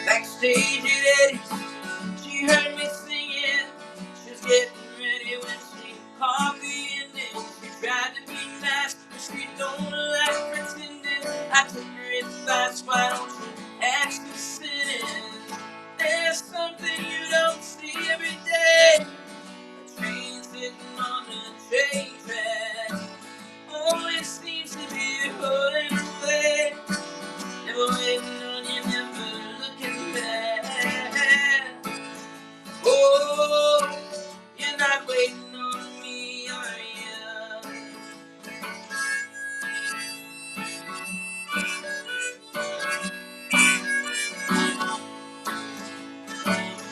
Backstage at Eddie's, she heard me singing. She was getting ready when she caught the ending. She tried to be nice, but she don't like pretending. I took her advice, why don't you ask me sitting? There's something you don't see every day. A train sitting on a train track. Always seems to be rolling away. Never waiting on you, never looking back. Oh, you're not waiting on me, are you?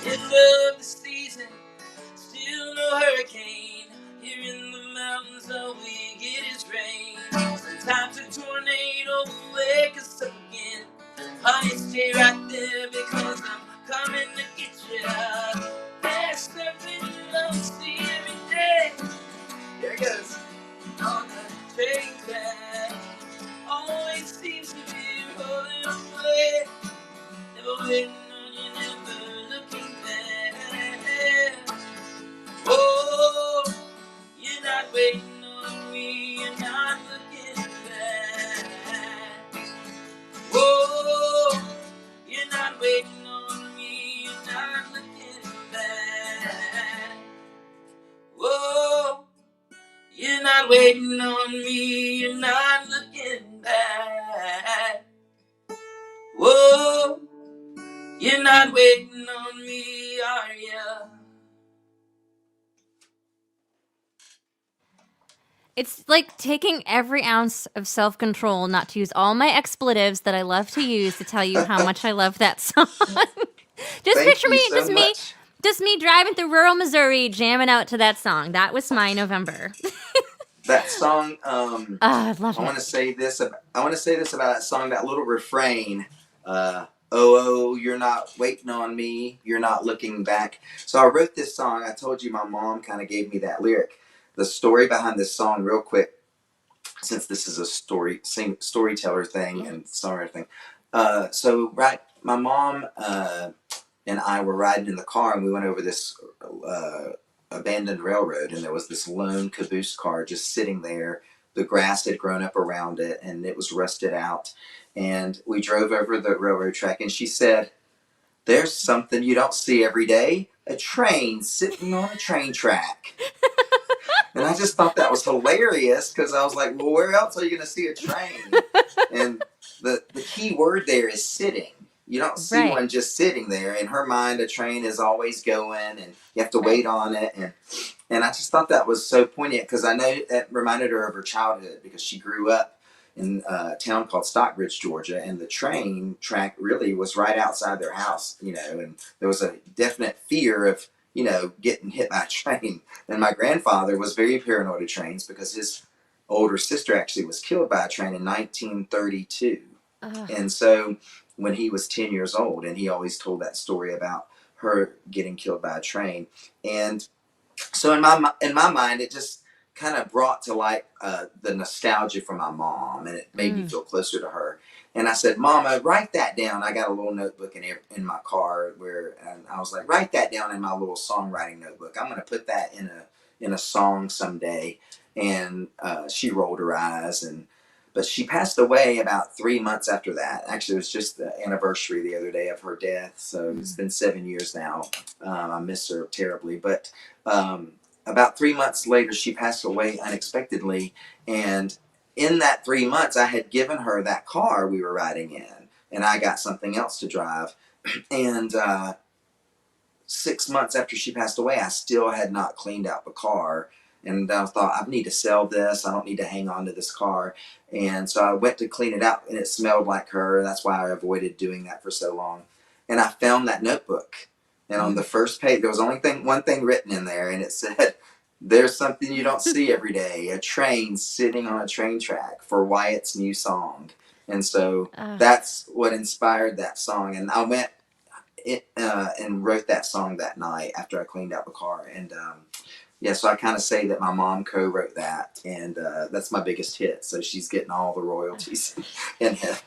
End of the season, still no hurricane. Here in the mountains, all we get is rain. Sometimes a tornado will wake us up again. Honey, stay right there because I'm coming to get you. There's something you don't see every day. Here it goes. On the train track, always seems to be rolling away. Never waiting on you, never looking back. Oh, you're not waiting on me, you're not looking back. Oh, you're not waiting on me, you're not looking back. Whoa, you're not waiting on me, you're not looking back. Whoa, you're not waiting on me, are ya? It's like taking every ounce of self-control not to use all my expletives that I love to use to tell you how much I love that song. Just Thank picture you me, so much. just me driving through rural Missouri, jamming out to that song. That was my November. That song, I love I it. want to say this about that song, that little refrain. Oh, you're not waiting on me. You're not looking back. So I wrote this song. I told you my mom kind of gave me that lyric. The story behind this song, real quick, since this is a storyteller thing and songwriter thing. My mom and I were riding in the car, and we went over this abandoned railroad, and there was this lone caboose car just sitting there. The grass had grown up around it, and it was rusted out. And we drove over the railroad track, and she said, "There's something you don't see every day: a train sitting on a train track." And I just thought that was hilarious because I was like, "Well, where else are you going to see a train?" And the key word there is sitting. You don't see Right. one just sitting there. In her mind, a train is always going, and you have to wait on it. And I just thought that was so poignant because I know it reminded her of her childhood because she grew up in a town called Stockbridge, Georgia, and the train track really was right outside their house, and there was a definite fear of, getting hit by a train. And my grandfather was very paranoid of trains because his older sister actually was killed by a train in 1932. And so when he was 10 years old, and he always told that story about her getting killed by a train. And so in my mind, it just kind of brought to light the nostalgia for my mom, and it made me feel closer to her. And I said, Mama, write that down. I got a little notebook in my car and I was like, write that down in my little songwriting notebook. I'm going to put that in a song someday. And she rolled her eyes, but she passed away about 3 months after that. Actually, it was just the anniversary the other day of her death. So it's been 7 years now. I miss her terribly. But about 3 months later, she passed away unexpectedly. And in that 3 months, I had given her that car we were riding in. And I got something else to drive. And 6 months after she passed away, I still had not cleaned out the car. And I thought, I need to sell this. I don't need to hang on to this car. And so I went to clean it out, and it smelled like her. That's why I avoided doing that for so long. And I found that notebook. And on the first page, there was only one thing written in there, and it said, there's something you don't see every day, a train sitting on a train track for Wyatt's new song. And so that's what inspired that song. And I went and wrote that song that night after I cleaned out the car. And yeah, so I kind of say that my mom co-wrote that, and that's my biggest hit. So she's getting all the royalties in it.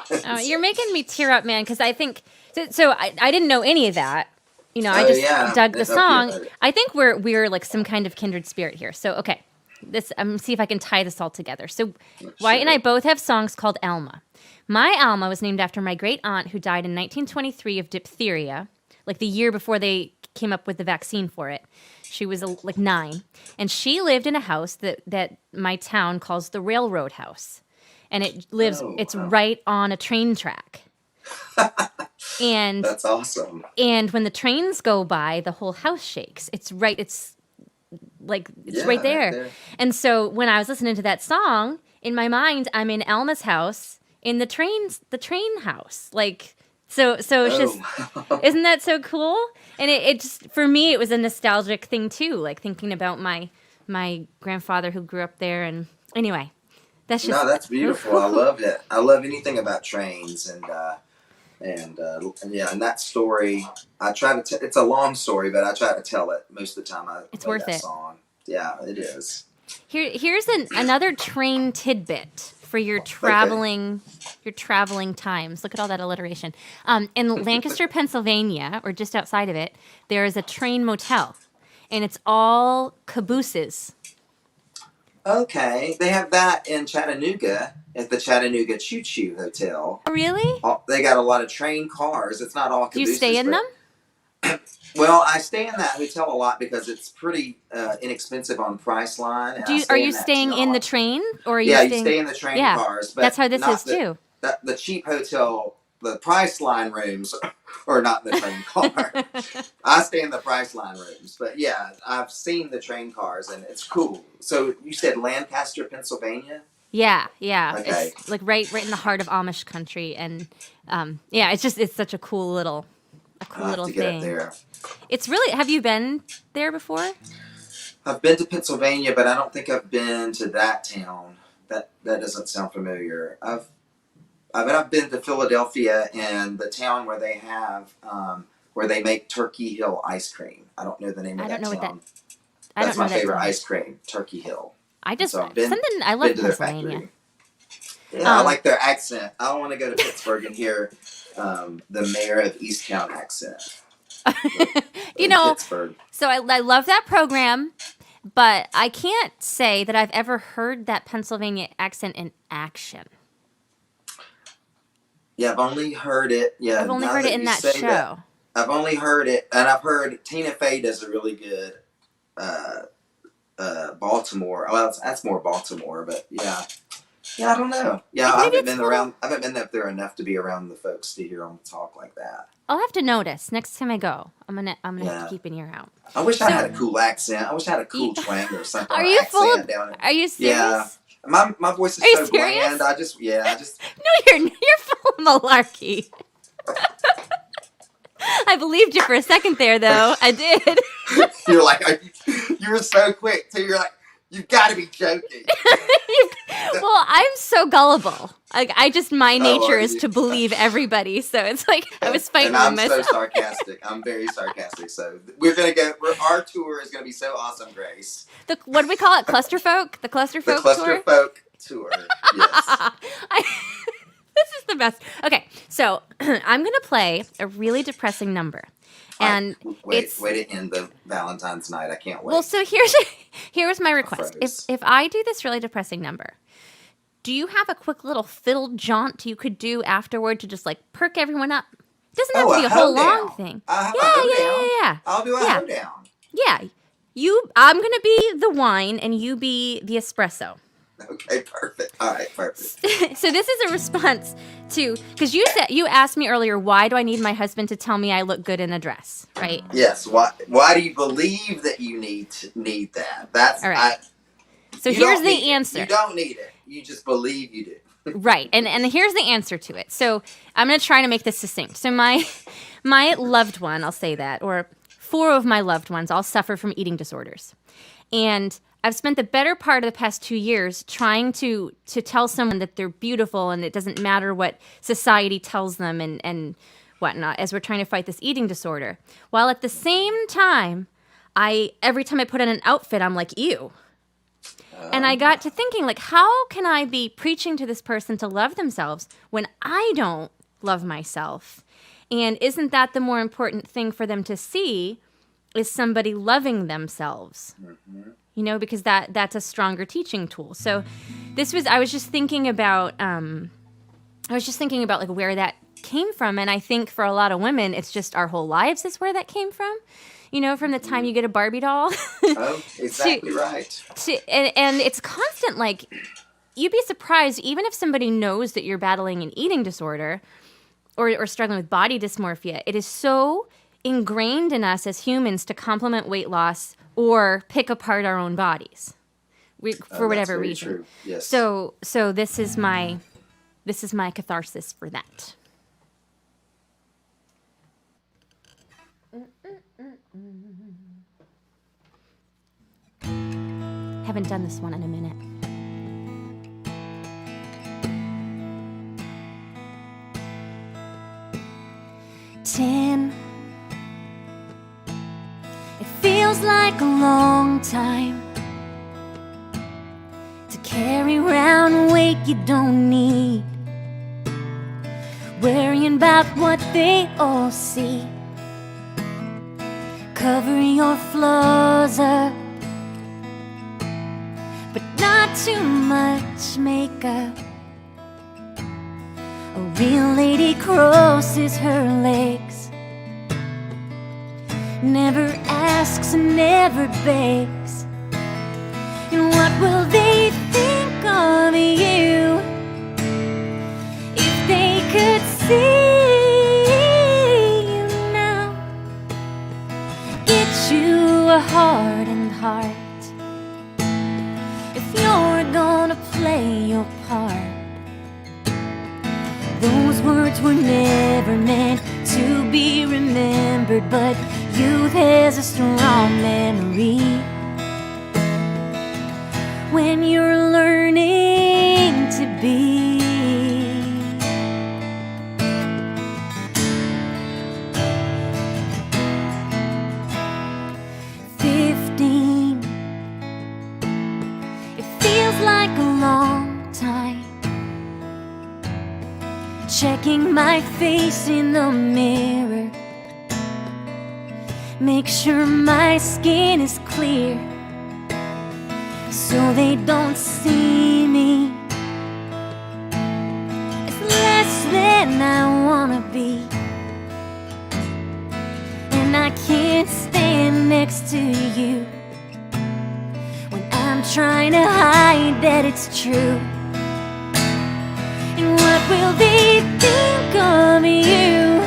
You're making me tear up, man, because I think so. I didn't know any of that. You know, I just dug the song. I think we're like some kind of kindred spirit here. So okay, see if I can tie this all together. So Wyatt and I both have songs called Alma. My Alma was named after my great aunt who died in 1923 of diphtheria, like the year before they came up with the vaccine for it. She was like 9, and she lived in a house that my town calls the Railroad House, and it's right on a train track. And that's awesome. And when the trains go by, the whole house shakes. It's right there. And so when I was listening to that song, in my mind, I'm in Alma's house in the train house, like. So it's just, isn't that so cool? And it just, for me, it was a nostalgic thing too, like thinking about my grandfather who grew up there. And anyway, that's just. No, that's beautiful. I love it. I love anything about trains and that story. I try to. It's a long story, but I try to tell it most of the time. It's worth it. Song. Yeah, it is. Here's another train tidbit for your traveling times. Look at all that alliteration. In Lancaster, Pennsylvania, or just outside of it, there is a train motel, and it's all cabooses. Okay, they have that in Chattanooga at the Chattanooga Choo Choo Hotel. Really? They got a lot of train cars. It's not all cabooses. Do you stay in them? Well, I stay in that hotel a lot because it's pretty inexpensive on Priceline. Are you staying in the train, or are you? Yeah, you stay in the train cars. But that's how this is too. The cheap hotel, the Priceline rooms, are not in the train car. I stay in the Priceline rooms, but yeah, I've seen the train cars and it's cool. So you said Lancaster, Pennsylvania? Yeah. Okay. It's like right in the heart of Amish country, and it's such a cool little thing. Get up there. It's really. Have you been there before? I've been to Pennsylvania, but I don't think I've been to that town. That doesn't sound familiar. I've been to Philadelphia and the town where they have where they make Turkey Hill ice cream. I don't know the name of that town. That's my favorite ice cream, Turkey Hill. I love Pennsylvania. Yeah, I like their accent. I don't want to go to Pittsburgh and hear the mayor of Easttown accent. Pittsburgh. So I love that program, but I can't say that I've ever heard that Pennsylvania accent in action. Yeah, I've only heard it. Yeah, I've only heard it in that show. I've only heard it, and I've heard Tina Fey does a really good Baltimore. Well, that's more Baltimore, but yeah. Yeah, I don't know. Yeah, I haven't been up there enough to be around the folks to hear them talk like that. I'll have to notice next time I go. I'm gonna have to keep an ear out. I wish I had a cool accent. I wish I had a cool twang or something. Are you serious? Yeah. My voice is so bland. I just No, you're full of malarkey. I believed you for a second there, though. I did. You're like, you were so quick too. You're like, you've got to be joking. Well, I'm so gullible. Like, my nature is to believe everybody. So it's like I was fighting with myself. I'm so sarcastic. I'm very sarcastic. So we're gonna go. Our tour is gonna be so awesome, Grace. What do we call it? Clusterfolk? The Clusterfolk tour. The Clusterfolk tour. Yes. This is the the best. Okay, so I'm going to play a really depressing number. And wait to end the Valentine's night. I can't wait. Well, so here's my request. If I do this really depressing number, do you have a quick little fiddle jaunt you could do afterward to just like perk everyone up? It doesn't have to be a whole long thing. Yeah. I'll do a hoedown. Yeah. I'm gonna be the wine and you be the espresso. Okay, perfect. All right, perfect. So this is a response to, because you asked me earlier, why do I need my husband to tell me I look good in a dress, right? Yes. Why do you believe that you need that? That's all right. So here's the answer. You don't need it. You just believe you do. Right, and here's the answer to it. So I'm going to try to make this succinct. So my loved one, I'll say that, or 4 of my loved ones all suffer from eating disorders, and I've spent the better part of the past 2 years trying to tell someone that they're beautiful and it doesn't matter what society tells them and whatnot as we're trying to fight this eating disorder. While at the same time, every time I put on an outfit, I'm like, ew. And I got to thinking, like, how can I be preaching to this person to love themselves when I don't love myself? And isn't that the more important thing for them to see, is somebody loving themselves? Mm-hmm. You know, because that's a stronger teaching tool. So I was just thinking about like where that came from. And I think for a lot of women, it's just our whole lives is where that came from. You know, from the time you get a Barbie doll. Oh, exactly right. And it's constant, like, you'd be surprised, even if somebody knows that you're battling an eating disorder or struggling with body dysmorphia, it is so ingrained in us as humans to compliment weight loss or pick apart our own bodies for whatever reason. True. Yes. So this is my catharsis for that. Haven't done this one in a minute. Ten. It feels like a long time to carry around weight you don't need, worrying about what they all see. Cover your flaws up, but not too much makeup. A real lady crosses her legs, never asks and never begs. And what will they think of you if they could see you now? Get you a hardened heart if you're gonna play your part. Those words were never meant to be remembered, but youth has a strong memory when you're learning to be. It feels like a long time, checking my face in the mirror, make sure my skin is clear so they don't see me as less than I wanna be. And I can't stand next to you when I'm trying to hide that it's true. And what will they think of you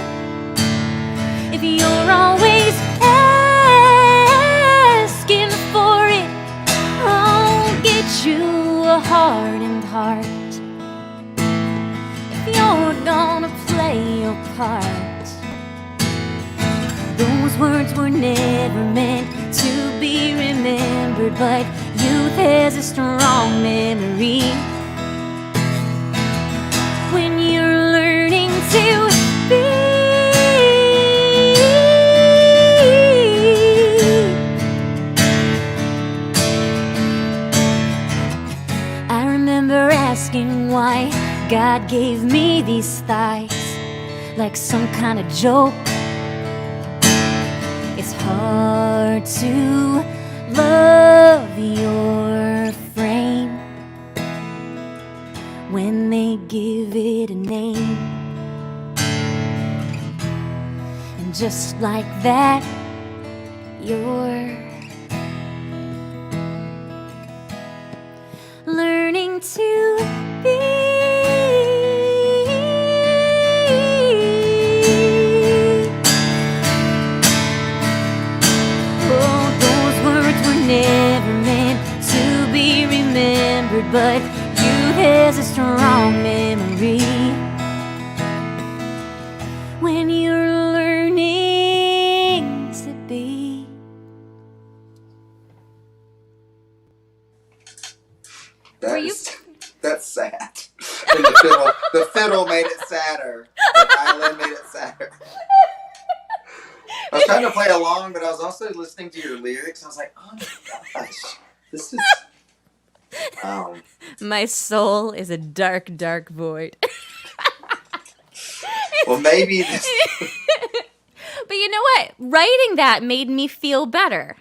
if you're always asking for it? Oh, get you a hardened heart if you're gonna play your part. Those words were never meant to be remembered, but youth has a strong memory when you're learning to be. I remember asking why God gave me sway these thighs like some kind of joke. It's hard to love your frame when they give it a name. And just like that, you're learning to be. Oh, those words were never meant to be remembered, but youth has a strong memory when you're learning to be. That's sad. And the fiddle made it sadder. The violin made it sadder. I was trying to play along, but I was also listening to your lyrics. I was like, oh my gosh, this is. My soul is a dark, dark void. Well, maybe this. But you know what? Writing that made me feel better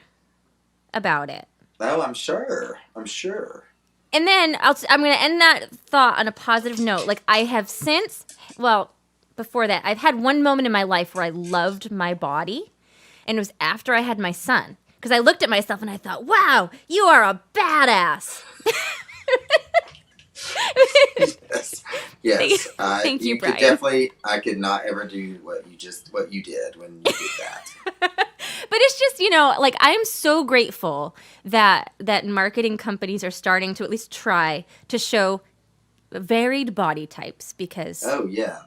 about it. Oh, I'm sure. I'm sure. And then I'm going to end that thought on a positive note. Like, I have since, well, before that, I've had one moment in my life where I loved my body, and it was after I had my son. Because I looked at myself and I thought, wow, you are a badass. Yes. Thank you, Brian. I could not ever do what you did when you did that. But it's just, like, I'm so grateful that marketing companies are starting to at least try to show varied body types because, oh yeah,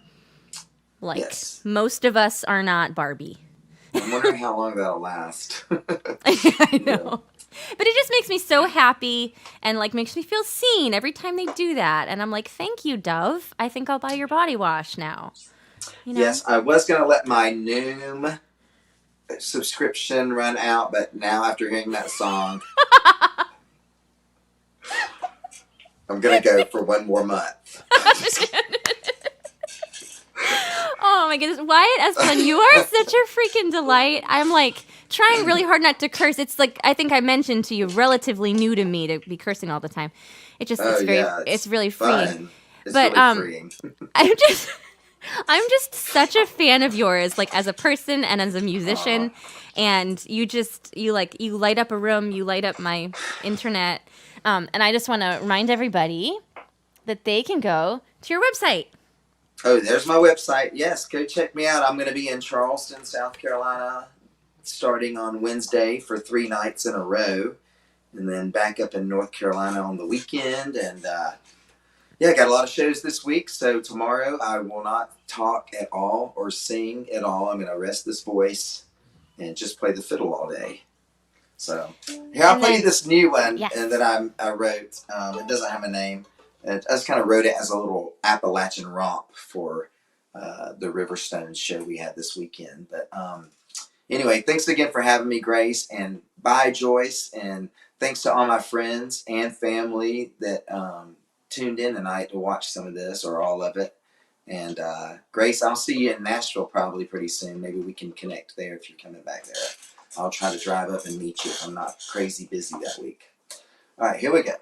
yes. Most of us are not Barbie. I'm wondering how long that'll last. I know. But it just makes me so happy and, like, makes me feel seen every time they do that. And I'm like, thank you, Dove. I think I'll buy your body wash now. Yes, I was going to let my Noom subscription run out, but now after hearing that song, I'm going to go for one more month. Oh my goodness. Wyatt Espalin, you are such a freaking delight. I'm like trying really hard not to curse. It's like, I think I mentioned to you, relatively new to me to be cursing all the time. It's really freeing. Fun. It's but really freeing. I'm just such a fan of yours, like as a person and as a musician. And you light up a room, you light up my internet. And I just want to remind everybody that they can go to your website. Oh, there's my website. Yes, go check me out. I'm going to be in Charleston, South Carolina, starting on Wednesday for 3 nights in a row. And then back up in North Carolina on the weekend. And, I got a lot of shows this week. So tomorrow I will not talk at all or sing at all. I'm going to rest this voice and just play the fiddle all day. So here, I'll play you this new one that I wrote. It doesn't have a name. I just kind of wrote it as a little Appalachian romp for the Riverstone show we had this weekend. But anyway, thanks again for having me, Grace. And bye, Joyce. And thanks to all my friends and family that tuned in tonight to watch some of this or all of it. And Grace, I'll see you in Nashville probably pretty soon. Maybe we can connect there if you're coming back there. I'll try to drive up and meet you if I'm not crazy busy that week. All right, here we go.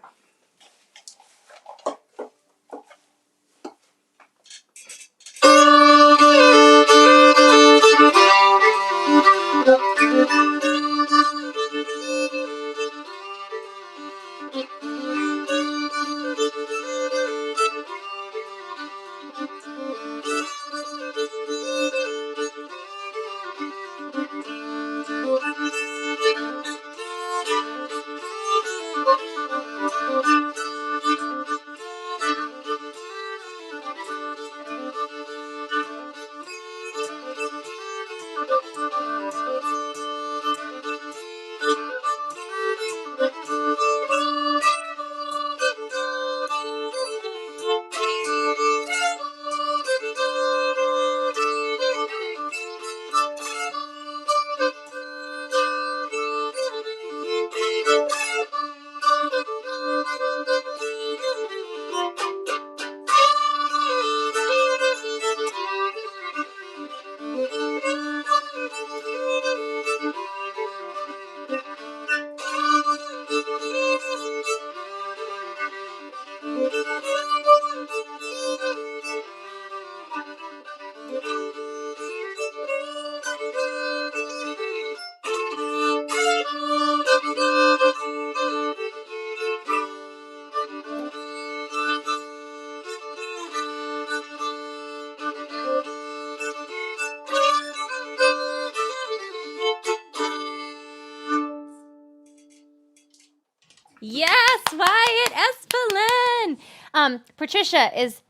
Patricia is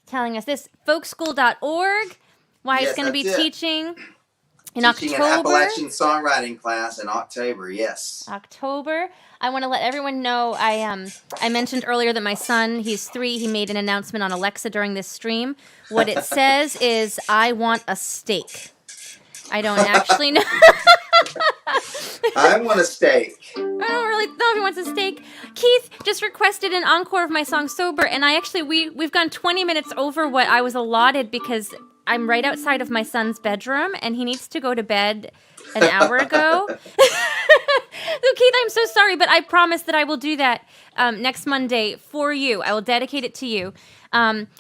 telling us this, folkschool.org. Wyatt's going to be teaching in Teaching October. an Appalachian songwriting class in October, yes. October. I want to let everyone know, I mentioned earlier that my son, he's 3, he made an announcement on Alexa during this stream. What it says is, I want a steak. I don't actually know. I want a steak. I don't really know if he wants a steak. Keith just requested an encore of my song Sober, and we've gone 20 minutes over what I was allotted because I'm right outside of my son's bedroom, and he needs to go to bed an hour ago. So Keith, I'm so sorry, but I promise that I will do that next Monday for you. I will dedicate it to you.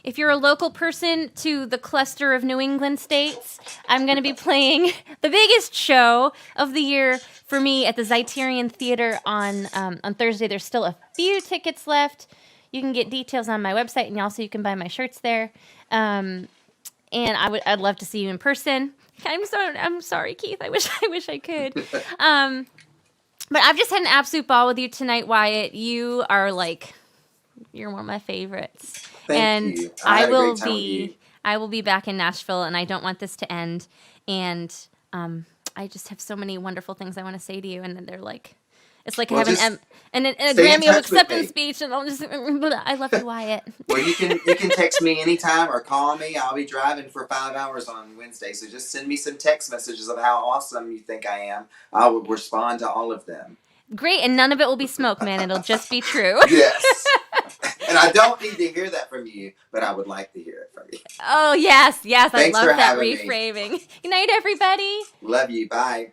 If you're a local person to the cluster of New England states, I'm going to be playing the biggest show of the year for me at the Zeiterion Theater on Thursday. There's still a few tickets left. You can get details on my website, and also you can buy my shirts there. And I'd love to see you in person. I'm sorry, Keith. I wish I could. But I've just had an absolute ball with you tonight, Wyatt. You're one of my favorites. Thank you. I will be back in Nashville, and I don't want this to end. And I just have so many wonderful things I want to say to you, and then they're like, it's like I have a Grammy of acceptance speech, and I love you, Wyatt. Well, you can text me anytime or call me. I'll be driving for 5 hours on Wednesday, so just send me some text messages of how awesome you think I am. I will respond to all of them. Great, and none of it will be smoke, man. It'll just be true. Yes. And I don't need to hear that from you, but I would like to hear it from you. Oh, yes. Thanks I love for that having reframing. Good night, everybody. Love you. Bye.